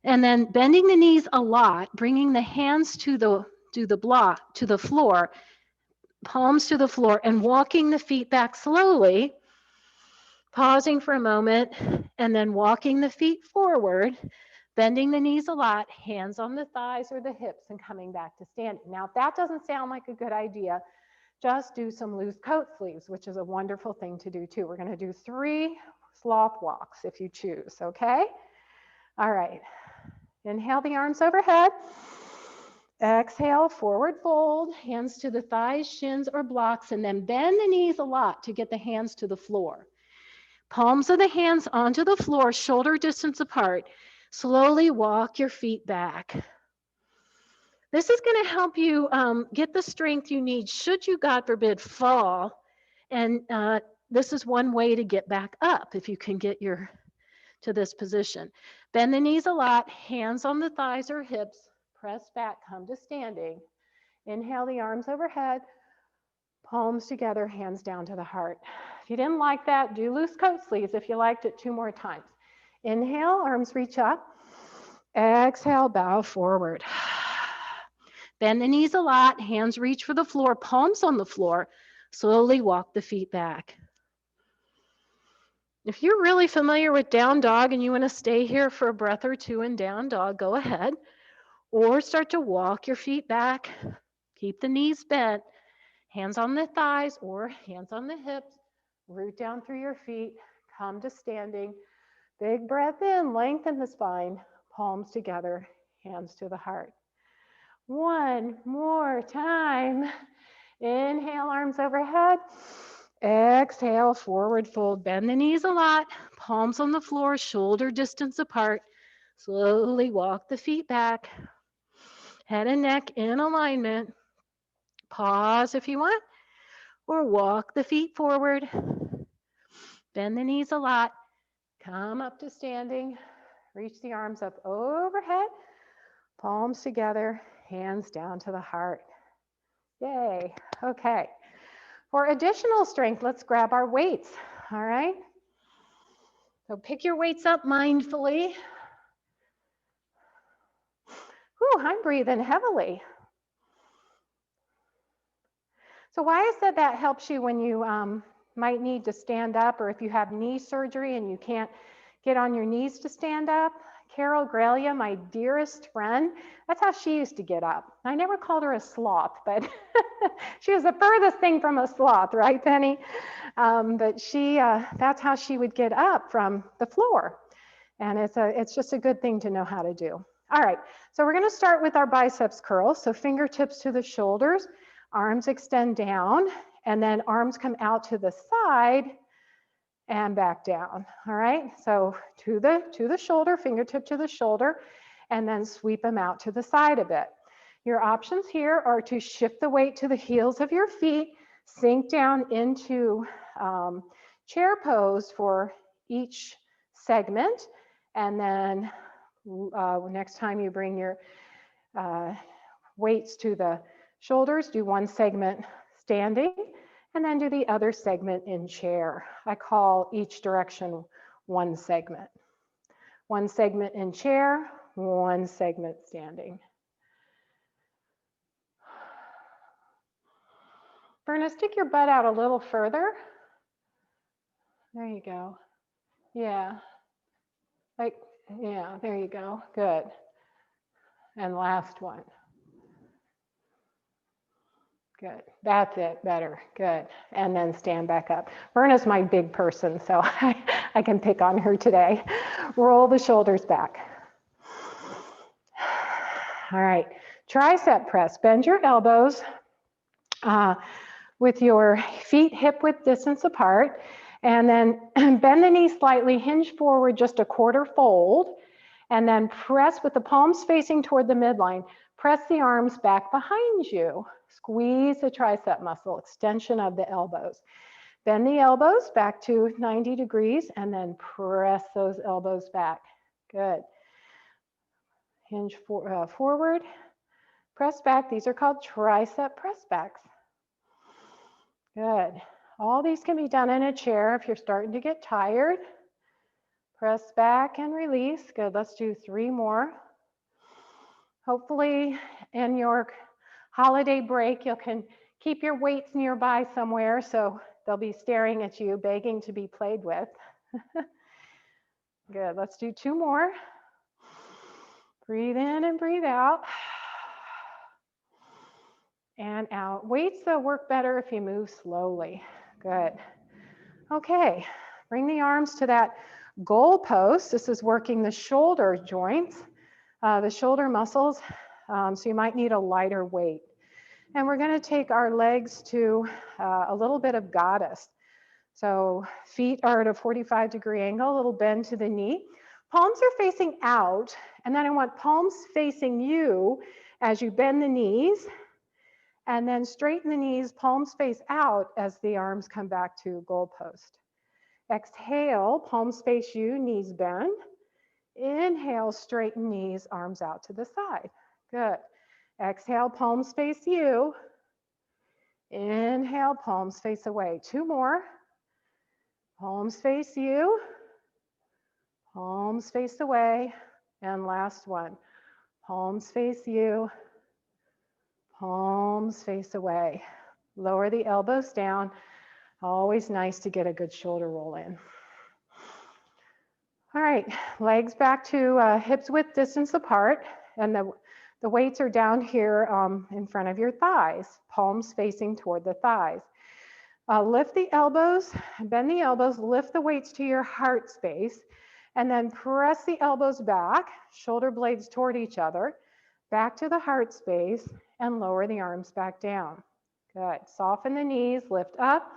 and then bending the knees a lot, bringing the hands to the floor, palms to the floor, and walking the feet back slowly, pausing for a moment, and then walking the feet forward, bending the knees a lot, hands on the thighs or the hips, and coming back to standing. Now, if that doesn't sound like a good idea, just do some loose coat sleeves, which is a wonderful thing to do too. We're going to do 3 sloth walks if you choose, okay? All right. Inhale the arms overhead. Exhale, forward fold, hands to the thighs, shins, or blocks, and then bend the knees a lot to get the hands to the floor. Palms of the hands onto the floor, shoulder distance apart. Slowly walk your feet back. This is going to help you get the strength you need should you, God forbid, fall. And this is one way to get back up if you can get to this position. Bend the knees a lot, hands on the thighs or hips, press back, come to standing. Inhale the arms overhead, palms together, hands down to the heart. If you didn't like that, do loose coat sleeves. If you liked it, 2 more times. Inhale, arms reach up. Exhale, bow forward. Bend the knees a lot, hands reach for the floor, palms on the floor. Slowly walk the feet back. If you're really familiar with down dog and you want to stay here for a breath or 2 in down dog, go ahead. Or start to walk your feet back. Keep the knees bent. Hands on the thighs or hands on the hips. Root down through your feet. Come to standing. Big breath in, lengthen the spine. Palms together, hands to the heart. 1 more time. Inhale, arms overhead. Exhale, forward fold. Bend the knees a lot. Palms on the floor, shoulder distance apart. Slowly walk the feet back. Head and neck in alignment. Pause if you want, or walk the feet forward. Bend the knees a lot. Come up to standing. Reach the arms up overhead. Palms together, hands down to the heart. Yay. Okay. For additional strength, let's grab our weights. All right. So pick your weights up mindfully. Whew, I'm breathing heavily. So why I said that helps you when you might need to stand up, or if you have knee surgery and you can't get on your knees to stand up. Carol Graglia, my dearest friend, that's how she used to get up. I never called her a sloth, but she was the furthest thing from a sloth, right, Penny? But she, that's how she would get up from the floor. And it's just a good thing to know how to do. All right, so we're gonna start with our biceps curls. So fingertips to the shoulders, arms extend down, and then arms come out to the side and back down. All right, so to the shoulder, fingertip to the shoulder, and then sweep them out to the side a bit. Your options here are to shift the weight to the heels of your feet, sink down into chair pose for each segment, and then next time you bring your weights to the shoulders, do 1 segment standing, and then do the other segment in chair. I call each direction 1 segment. 1 segment in chair, 1 segment standing. Verna, stick your butt out a little further. There you go. Yeah. Like, yeah, there you go. Good. And last one. Good. That's it. Better. Good. And then stand back up. Verna's my big person, so I can pick on her today. Roll the shoulders back. All right. Tricep press. Bend your elbows with your feet hip width distance apart. And then bend the knees slightly, hinge forward just a 1/4 fold. And then press with the palms facing toward the midline. Press the arms back behind you. Squeeze the tricep muscle, extension of the elbows. Bend the elbows back to 90 degrees and then press those elbows back. Good. Hinge forward, press back. These are called tricep press backs. Good. All these can be done in a chair if you're starting to get tired. Press back and release. Good. Let's do 3 more. Hopefully in your holiday break, you can keep your weights nearby somewhere so they'll be staring at you, begging to be played with. Good. Let's do 2 more. Breathe in and breathe out. And out. Weights though work better if you move slowly. Good. Okay, bring the arms to that goal post. This is working the shoulder joints, the shoulder muscles. So you might need a lighter weight. And we're going to take our legs to a little bit of goddess. So feet are at a 45-degree angle, a little bend to the knee. Palms are facing out, and then I want palms facing you as you bend the knees, and then straighten the knees, palms face out as the arms come back to goal post. Exhale, palms face you, knees bend. Inhale, straighten knees, arms out to the side. Good. Exhale, palms face you. Inhale, palms face away. 2 more. Palms face you. Palms face away. And last one. Palms face you. Palms face away. Lower the elbows down. Always nice to get a good shoulder roll in. All right, legs back to hips width distance apart, and the weights are down here in front of your thighs, palms facing toward the thighs. Lift the elbows, bend the elbows, lift the weights to your heart space, and then press the elbows back, shoulder blades toward each other, back to the heart space, and lower the arms back down. Good. Soften the knees, lift up,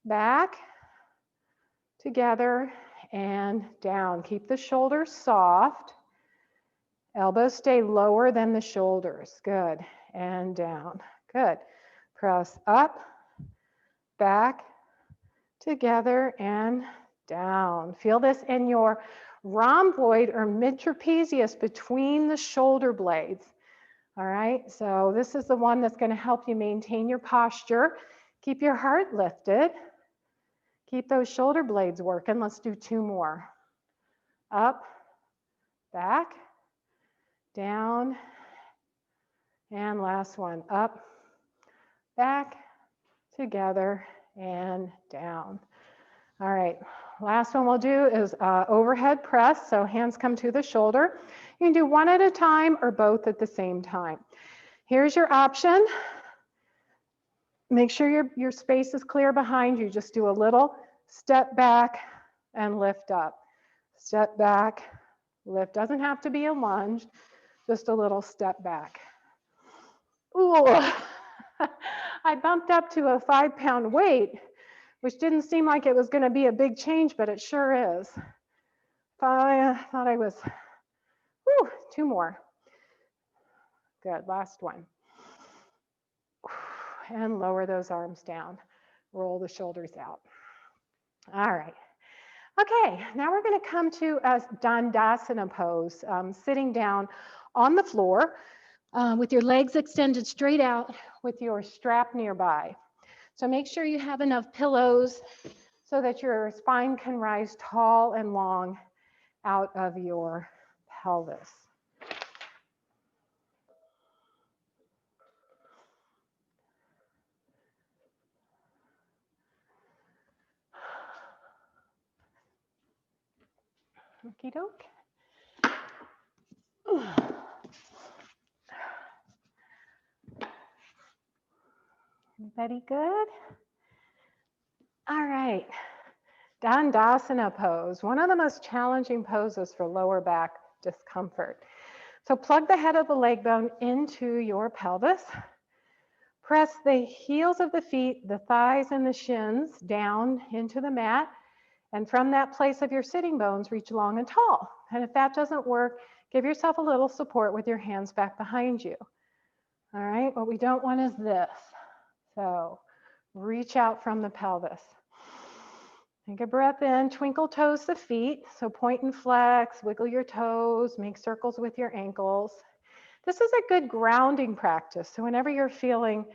back, together, and down. Keep the shoulders soft. Elbows stay lower than the shoulders. Good. And down. Good. Press up, back, together, and down. Feel this in your rhomboid or mid-trapezius between the shoulder blades. All right, so this is the one that's going to help you maintain your posture. Keep your heart lifted. Keep those shoulder blades working. Let's do 2 more. Up, back, down, and last one. Up, back, together, and down. All right, last one we'll do is overhead press. So hands come to the shoulder. You can do one at a time or both at the same time. Here's your option. Make sure your space is clear behind you. Just do a little step back and lift up. Step back, lift. Doesn't have to be a lunge, just a little step back. Ooh, I bumped up to a 5-pound weight, which didn't seem like it was going to be a big change, but it sure is. I thought I was, 2 more. Good, last one. And lower those arms down. Roll the shoulders out. All right. Okay, now we're going to come to a Dandasana pose, sitting down on the floor with your legs extended straight out with your strap nearby. So make sure you have enough pillows so that your spine can rise tall and long out of your pelvis. Okie doke. Everybody good? All right. Dandasana pose, one of the most challenging poses for lower back discomfort. So plug the head of the leg bone into your pelvis. Press the heels of the feet, the thighs and the shins down into the mat. And from that place of your sitting bones, reach long and tall. And if that doesn't work, Give yourself a little support with your hands back behind you. All right, what we don't want is this. So reach out from the pelvis. Take a breath in, twinkle toes the feet. So point and flex, wiggle your toes, make circles with your ankles. This is a good grounding practice. So whenever you're feeling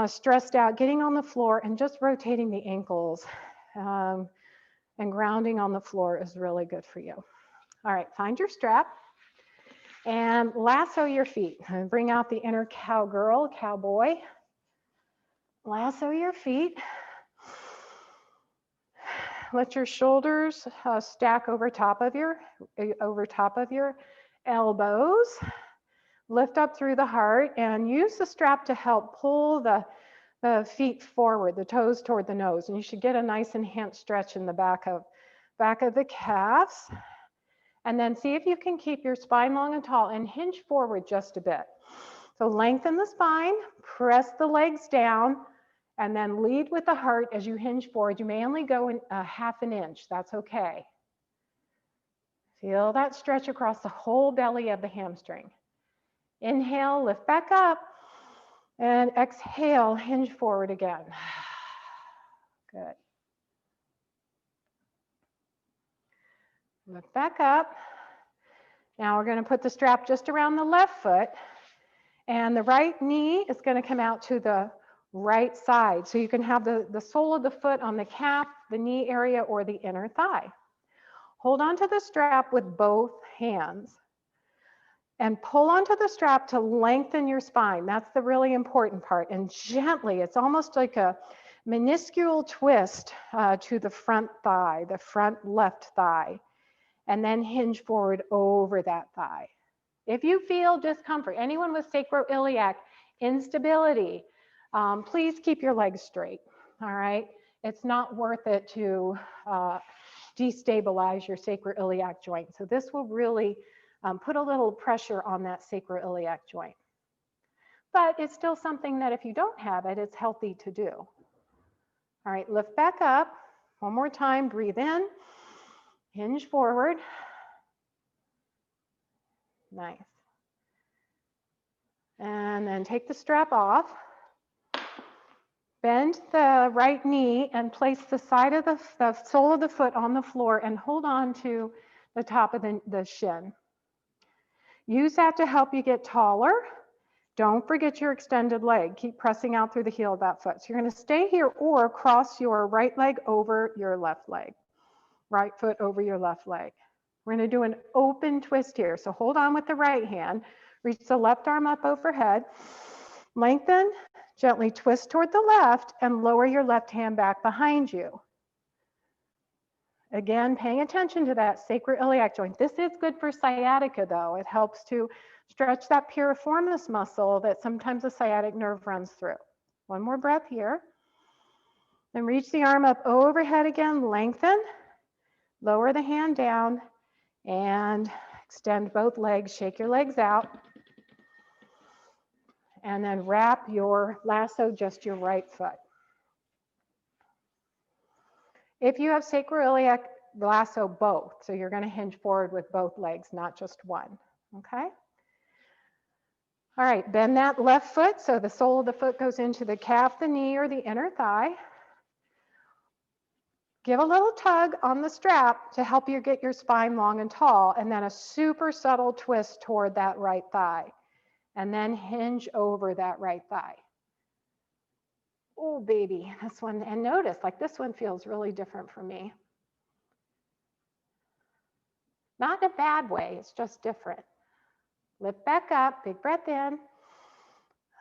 stressed out, getting on the floor and just rotating the ankles and grounding on the floor is really good for you. All right, find your strap and lasso your feet. And bring out the inner cowgirl, cowboy. Lasso your feet. Let your shoulders stack over top of your elbows. Lift up through the heart and use the strap to help pull the feet forward, the toes toward the nose. And you should get a nice enhanced stretch in the back of the calves. And then see if you can keep your spine long and tall and hinge forward just a bit. So lengthen the spine, press the legs down, and then lead with the heart as you hinge forward. You may only go in a half an inch. That's okay. Feel that stretch across the whole belly of the hamstring. Inhale, lift back up, and exhale, hinge forward again. Good. Lift back up. Now we're going to put the strap just around the left foot, and the right knee is going to come out to the right side. So you can have the sole of the foot on the calf, the knee area, or the inner thigh. Hold onto the strap with both hands and pull onto the strap to lengthen your spine. That's the really important part. And gently, it's almost like a minuscule twist to the front thigh, the front left thigh, and then hinge forward over that thigh. If you feel discomfort, anyone with sacroiliac instability, please keep your legs straight, all right? It's not worth it to destabilize your sacroiliac joint. So this will really put a little pressure on that sacroiliac joint. But it's still something that if you don't have it, it's healthy to do. All right, lift back up. One more time, breathe in, hinge forward. Nice. And then take the strap off. Bend the right knee and place the side of the sole of the foot on the floor and hold on to the top of the shin. Use that to help you get taller. Don't forget your extended leg. Keep pressing out through the heel of that foot. So you're going to stay here or cross your right leg over your left leg. Right foot over your left leg. We're going to do an open twist here. So hold on with the right hand. Reach the left arm up overhead. Lengthen. Gently twist toward the left and lower your left hand back behind you. Again, paying attention to that sacroiliac joint. This is good for sciatica though. It helps to stretch that piriformis muscle that sometimes the sciatic nerve runs through. One more breath here. Then reach the arm up overhead again, lengthen, lower the hand down, and extend both legs, shake your legs out. And then wrap your lasso just your right foot. If you have sacroiliac, lasso both. So you're going to hinge forward with both legs, not just one. Okay? All right, bend that left foot so the sole of the foot goes into the calf, the knee, or the inner thigh. Give a little tug on the strap to help you get your spine long and tall, and then a super subtle twist toward that right thigh. And then hinge over that right thigh. Oh, baby, this one, and notice, like this one feels really different for me. Not in a bad way, it's just different. Lift back up, big breath in.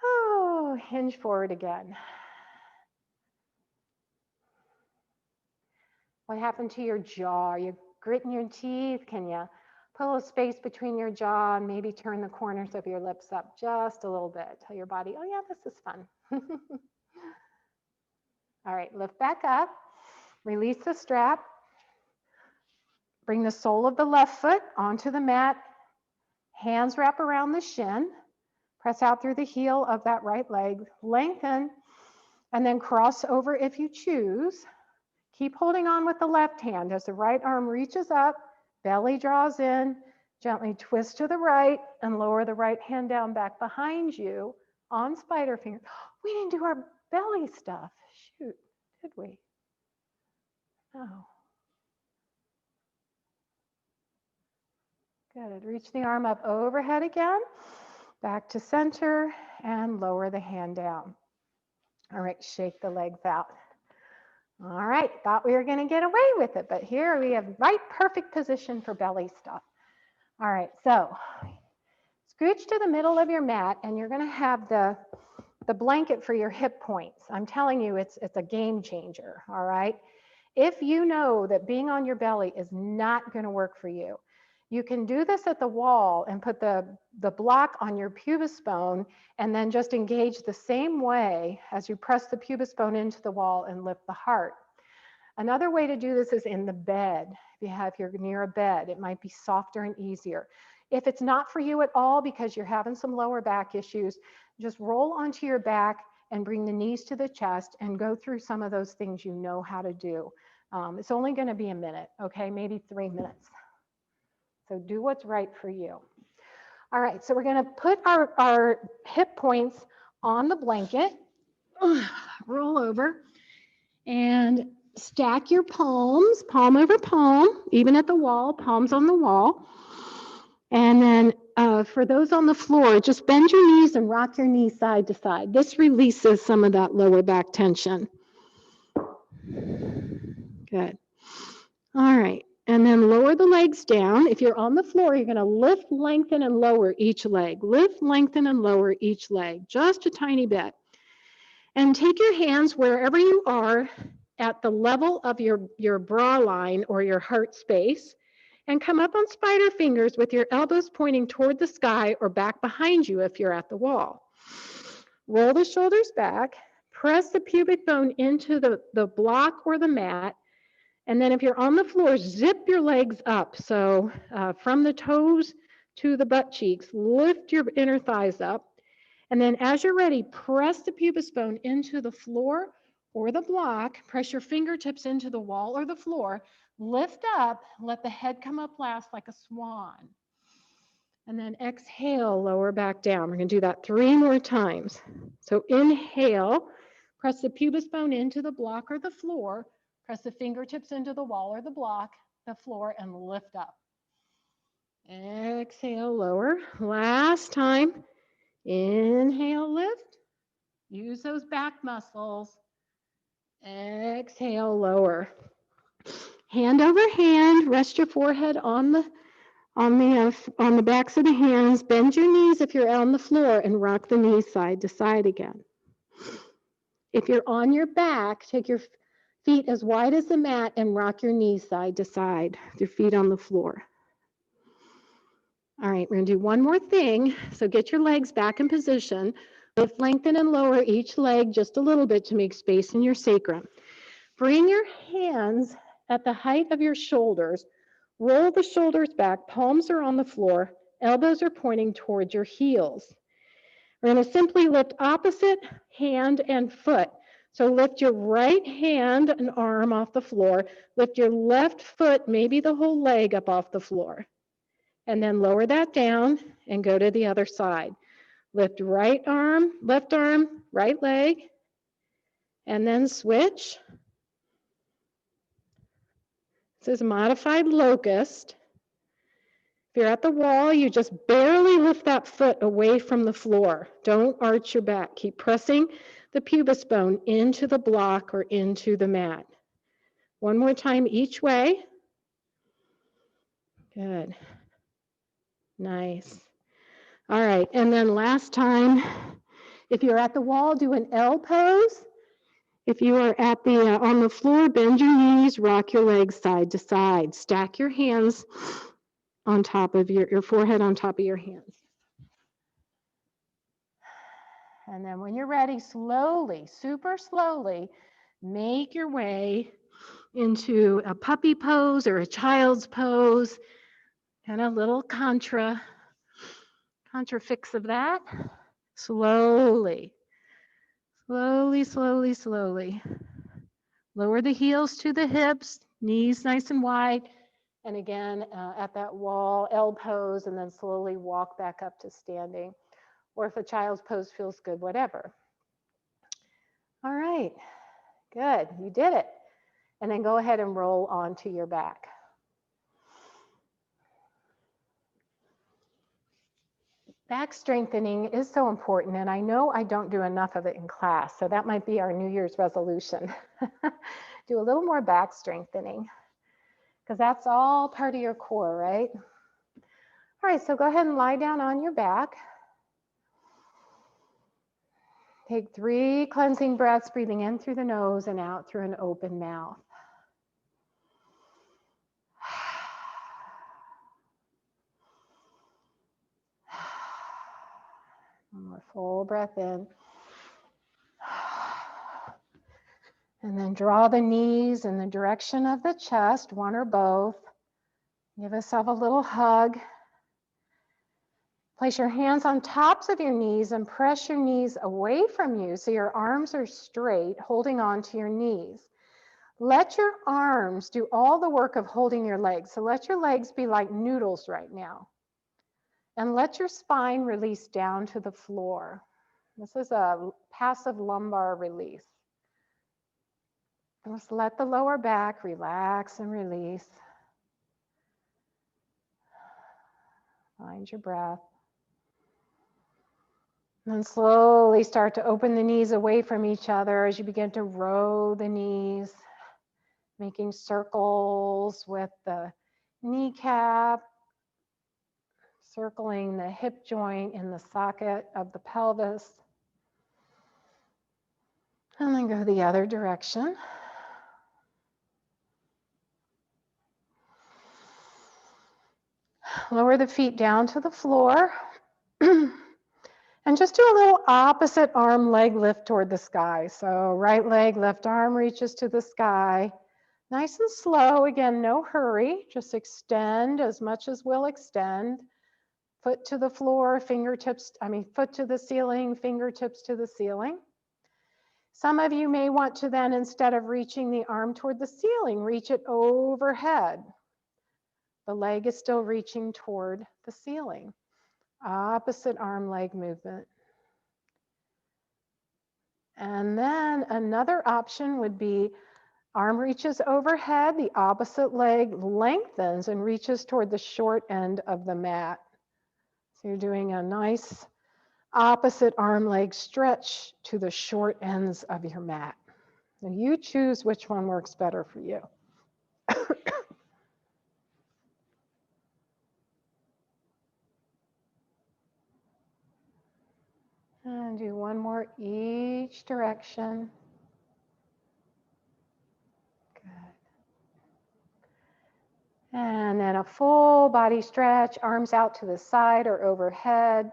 Oh, hinge forward again. What happened to your jaw? Are you gritting your teeth? Can you put a little space between your jaw and maybe turn the corners of your lips up just a little bit? Tell your body, oh yeah, this is fun. All right, lift back up. Release the strap. Bring the sole of the left foot onto the mat. Hands wrap around the shin. Press out through the heel of that right leg. Lengthen, and then cross over if you choose. Keep holding on with the left hand as the right arm reaches up, belly draws in, Gently twist to the right and lower the right hand down back behind you on spider fingers. We didn't do our belly stuff. Shoot, did we? No. Good. Reach the arm up overhead again, back to center, and lower the hand down. All right, shake the legs out. All right, thought we were going to get away with it, but here we have right perfect position for belly stuff. All right, so scooch to the middle of your mat, and you're going to have the blanket for your hip points. I'm telling you, it's a game changer, all right? If you know that being on your belly is not going to work for you, you can do this at the wall and put the block on your pubis bone and then just engage the same way as you press the pubis bone into the wall and lift the heart. Another way to do this is in the bed. If you're near a bed, it might be softer and easier. If it's not for you at all because you're having some lower back issues, just roll onto your back and bring the knees to the chest and go through some of those things you know how to do. It's only going to be a minute, okay? Maybe 3 minutes. So do what's right for you. All right, so we're going to put our hip points on the blanket. Roll over and stack your palms, palm over palm, even at the wall, palms on the wall. And then for those on the floor, just bend your knees and rock your knees side to side. This releases some of that lower back tension. Good. All right. And then lower the legs down. If you're on the floor, you're going to lift, lengthen, and lower each leg. Lift, lengthen, and lower each leg, just a tiny bit. And take your hands wherever you are at the level of your bra line or your heart space, and come up on spider fingers with your elbows pointing toward the sky or back behind you if you're at the wall. Roll the shoulders back, press the pubic bone into the block or the mat, and then if you're on the floor, zip your legs up. So from the toes to the butt cheeks, lift your inner thighs up. And then as you're ready, press the pubis bone into the floor or the block, press your fingertips into the wall or the floor, lift up, let the head come up last like a swan. And then exhale, lower back down. We're going to do that 3 more times. So inhale, press the pubis bone into the block or the floor, press the fingertips into the wall or the block, the floor, and lift up. Exhale, lower. Last time. Inhale, lift. Use those back muscles. Exhale, lower. Hand over hand. Rest your forehead on the backs of the hands. Bend your knees if you're on the floor and rock the knees side to side again. If you're on your back, take your feet as wide as the mat and rock your knees side to side with your feet on the floor. All right, we're going to do one more thing. So get your legs back in position. Lift, lengthen, and lower each leg just a little bit to make space in your sacrum. Bring your hands at the height of your shoulders. Roll the shoulders back. Palms are on the floor. Elbows are pointing towards your heels. We're going to simply lift opposite hand and foot. So lift your right hand and arm off the floor. Lift your left foot, maybe the whole leg, up off the floor. And then lower that down and go to the other side. Lift right arm, left arm, right leg, and then switch. This is modified locust. If you're at the wall, you just barely lift that foot away from the floor. Don't arch your back. Keep pressing the pubis bone into the block or into the mat. One more time each way. Good. Nice. All right, and then last time, if you're at the wall, do an L pose. If you are at on the floor, bend your knees, rock your legs side to side. Stack your hands on top of your forehead on top of your hands. And then when you're ready, slowly, super slowly, make your way into a puppy pose or a child's pose, and a little contra fix of that. Slowly, slowly, slowly, slowly. Lower the heels to the hips, knees nice and wide. And again, at that wall, L pose, and then slowly walk back up to standing. Or if a child's pose feels good, whatever. All right, good, you did it. And then go ahead and roll onto your back. Back strengthening is so important, and I know I don't do enough of it in class, so that might be our New Year's resolution. Do a little more back strengthening, because that's all part of your core, right? All right, so go ahead and lie down on your back. Take 3 cleansing breaths, breathing in through the nose and out through an open mouth. One more full breath in. And then draw the knees in the direction of the chest, one or both. Give yourself a little hug. Place your hands on tops of your knees and press your knees away from you so your arms are straight, holding on to your knees. Let your arms do all the work of holding your legs. So let your legs be like noodles right now. And let your spine release down to the floor. This is a passive lumbar release. Just let the lower back relax and release. Find your breath. And then slowly start to open the knees away from each other as you begin to row the knees, making circles with the kneecap, circling the hip joint in the socket of the pelvis. And then go the other direction. Lower the feet down to the floor. And just do a little opposite arm leg lift toward the sky. So right leg, left arm reaches to the sky. Nice and slow. Again, no hurry. Just extend as much as we'll extend. Foot to the floor, foot to the ceiling, fingertips to the ceiling. Some of you may want to then, instead of reaching the arm toward the ceiling, reach it overhead. The leg is still reaching toward the ceiling. Opposite arm leg movement. And then another option would be arm reaches overhead, the opposite leg lengthens and reaches toward the short end of the mat. So you're doing a nice opposite arm leg stretch to the short ends of your mat. And you choose which one works better for you. And do one more each direction. Good. And then a full body stretch, arms out to the side or overhead.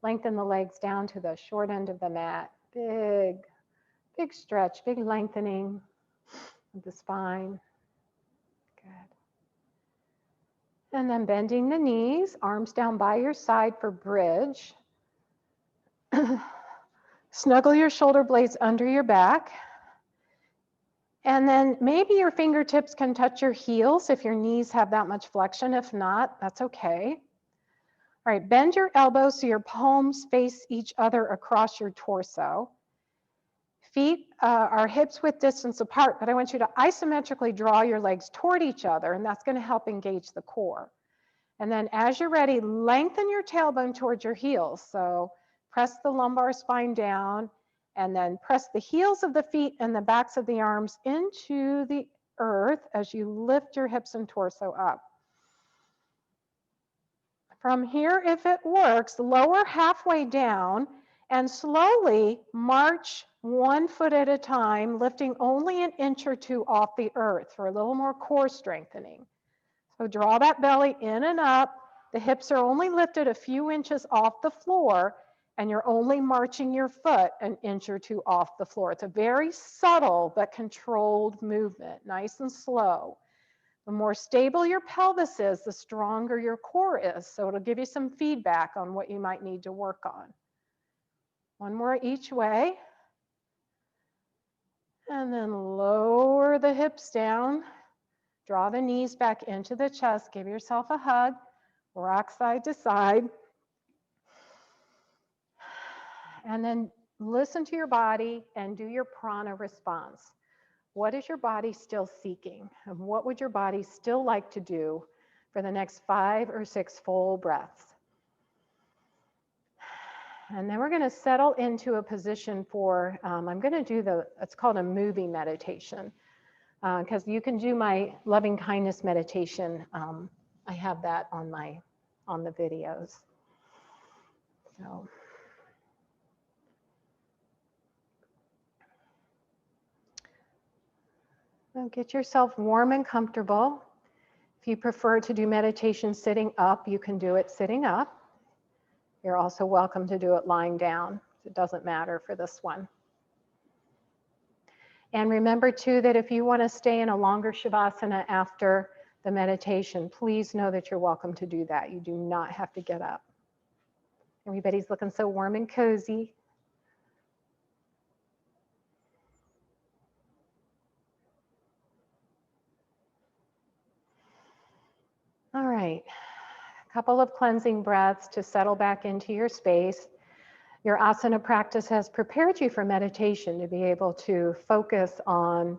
Lengthen the legs down to the short end of the mat. Big stretch, big lengthening of the spine. Good. And then bending the knees, arms down by your side for bridge. Snuggle your shoulder blades under your back. And then maybe your fingertips can touch your heels if your knees have that much flexion. If not, that's okay. All right, bend your elbows so your palms face each other across your torso. Feet are hips width distance apart, but I want you to isometrically draw your legs toward each other, and that's going to help engage the core. And then as you're ready, lengthen your tailbone towards your heels. So press the lumbar spine down, and then press the heels of the feet and the backs of the arms into the earth as you lift your hips and torso up. From here, if it works, lower halfway down and slowly march 1 foot at a time, lifting only an inch or 2 off the earth for a little more core strengthening. So draw that belly in and up. The hips are only lifted a few inches off the floor, and you're only marching your foot an inch or 2 off the floor. It's a very subtle but controlled movement, nice and slow. The more stable your pelvis is, the stronger your core is. So it'll give you some feedback on what you might need to work on. One more each way. And then lower the hips down. Draw the knees back into the chest. Give yourself a hug. Rock side to side. And then listen to your body and do your prana response. What is your body still seeking? And what would your body still like to do for the next 5 or 6 full breaths? And then we're going to settle into a position for, I'm going to do it's called a movie meditation. Because you can do my loving kindness meditation. I have that on the videos. So. So get yourself warm and comfortable. If you prefer to do meditation sitting up, you can do it sitting up. You're also welcome to do it lying down. It doesn't matter for this one. And remember too that if you want to stay in a longer Shavasana after the meditation, please know that you're welcome to do that. You do not have to get up. Everybody's looking so warm and cozy. All right, a couple of cleansing breaths to settle back into your space. Your asana practice has prepared you for meditation to be able to focus on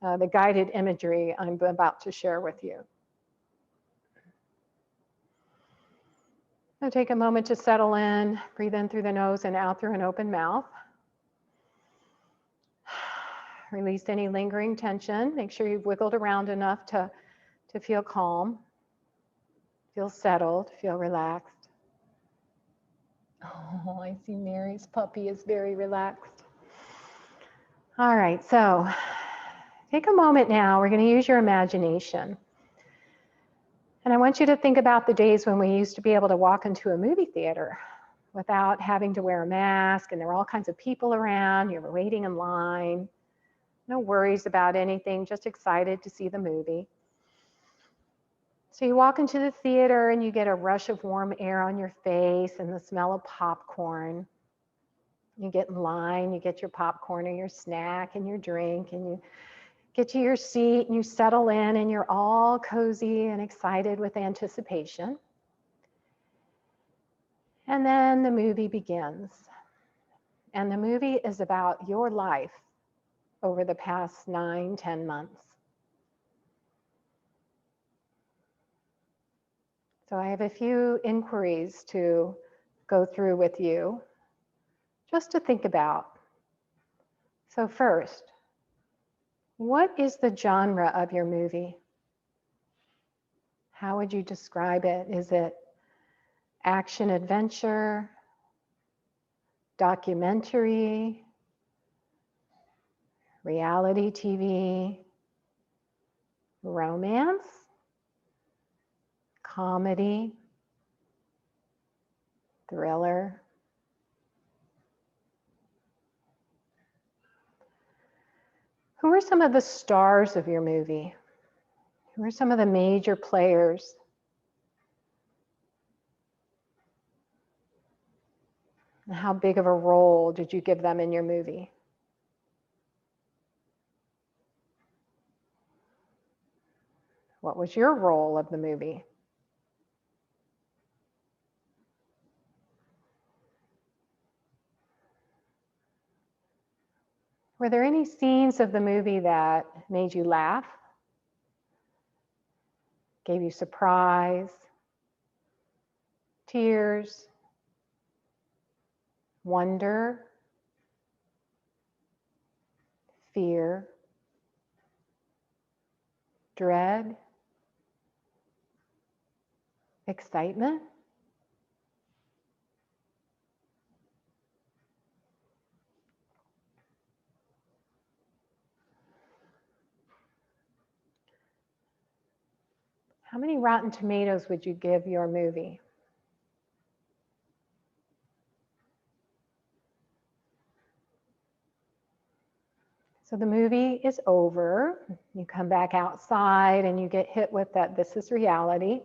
the guided imagery I'm about to share with you. So take a moment to settle in, breathe in through the nose and out through an open mouth. Release any lingering tension. Make sure you've wiggled around enough to feel calm, feel settled, feel relaxed. Oh, I see Mary's puppy is very relaxed. All right, so take a moment now. We're going to use your imagination. And I want you to think about the days when we used to be able to walk into a movie theater without having to wear a mask, and there were all kinds of people around. You were waiting in line. No worries about anything, just excited to see the movie. So you walk into the theater and you get a rush of warm air on your face and the smell of popcorn. You get in line, you get your popcorn or your snack and your drink, and you get to your seat and you settle in and you're all cozy and excited with anticipation. And then the movie begins. And the movie is about your life over the past 9-10 months. So I have a few inquiries to go through with you, just to think about. So first, what is the genre of your movie? How would you describe it? Is it action adventure, documentary, reality TV, romance, comedy, thriller? Who are some of the stars of your movie? Who are some of the major players? And how big of a role did you give them in your movie? What was your role of the movie? Were there any scenes of the movie that made you laugh, gave you surprise, tears, wonder, fear, dread, excitement? How many Rotten Tomatoes would you give your movie? So the movie is over. You come back outside and you get hit with that this is reality.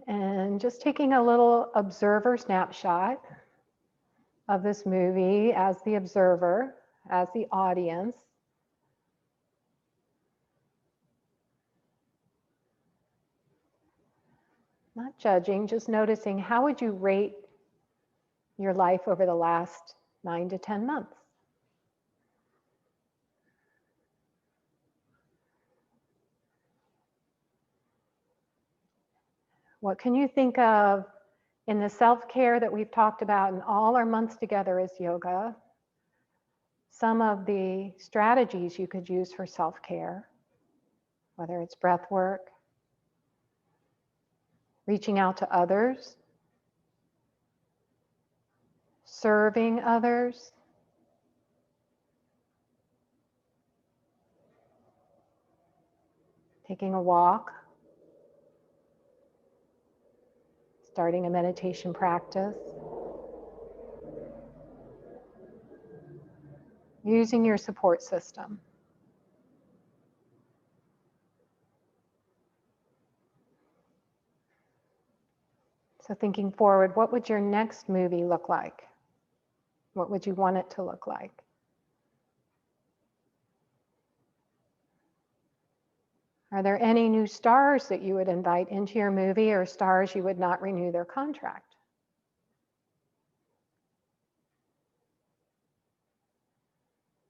And just taking a little observer snapshot of this movie as the observer. as the audience. Not judging, just noticing, how would you rate your life over the last 9 to 10 months? What can you think of in the self-care that we've talked about in all our months together as yoga? Some of the strategies you could use for self-care, whether it's breath work, reaching out to others, serving others, taking a walk, starting a meditation practice, using your support system. So thinking forward, what would your next movie look like? What would you want it to look like? Are there any new stars that you would invite into your movie, or stars you would not renew their contract?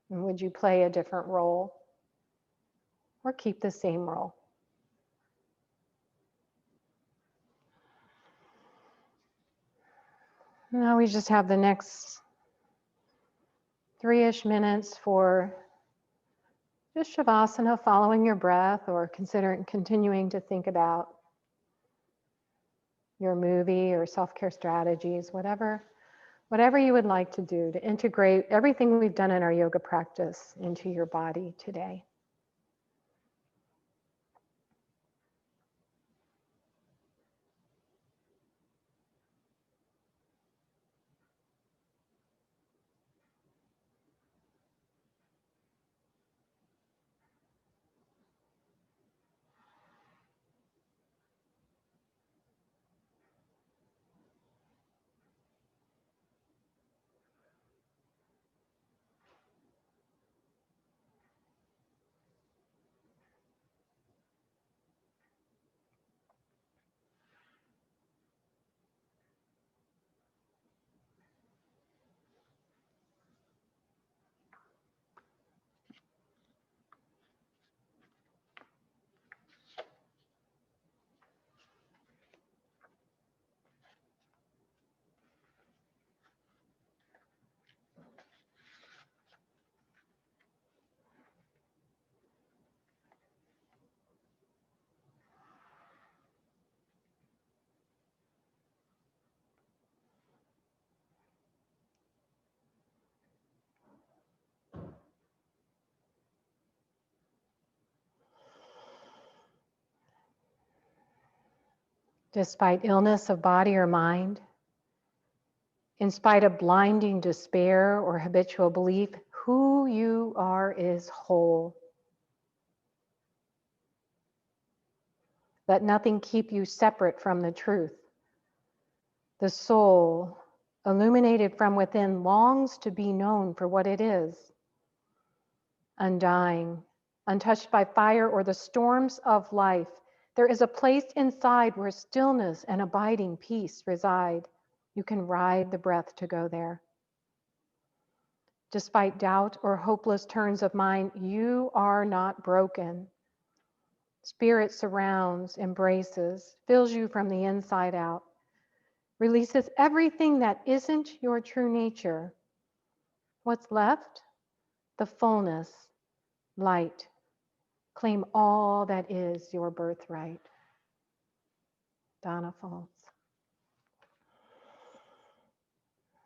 And would you play a different role or keep the same role? Now we just have the next 3-ish minutes for just Shavasana, following your breath, or continuing to think about your movie or self-care strategies, whatever you would like to do to integrate everything we've done in our yoga practice into your body today. Despite illness of body or mind, in spite of blinding despair or habitual belief, who you are is whole. Let nothing keep you separate from the truth. The soul, illuminated from within, longs to be known for what it is, undying, untouched by fire or the storms of life. There is a place inside where stillness and abiding peace reside. You can ride the breath to go there. Despite doubt or hopeless turns of mind, you are not broken. Spirit surrounds, embraces, fills you from the inside out, releases everything that isn't your true nature. What's left? The fullness, light. Claim all that is your birthright. Dana falls.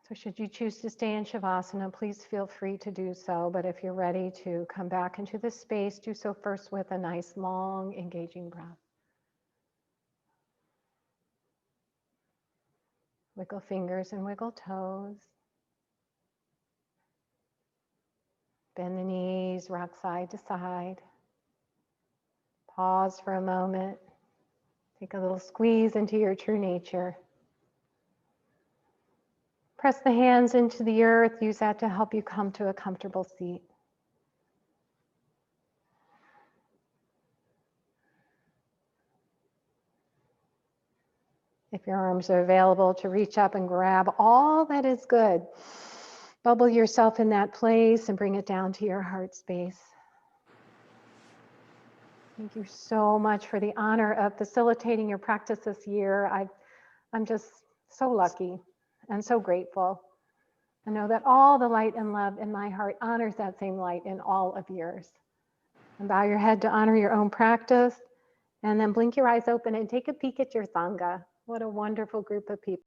So should you choose to stay in Shavasana, please feel free to do so. But if you're ready to come back into this space, do so first with a nice, long, engaging breath. Wiggle fingers and wiggle toes. Bend the knees, rock side to side. Pause for a moment. Take a little squeeze into your true nature. Press the hands into the earth. Use that to help you come to a comfortable seat. If your arms are available, to reach up and grab all that is good. Bubble yourself in that place and bring it down to your heart space. Thank you so much for the honor of facilitating your practice this year. I'm just so lucky and so grateful. I know that all the light and love in my heart honors that same light in all of yours. And bow your head to honor your own practice, and then blink your eyes open and take a peek at your Sangha. What a wonderful group of people.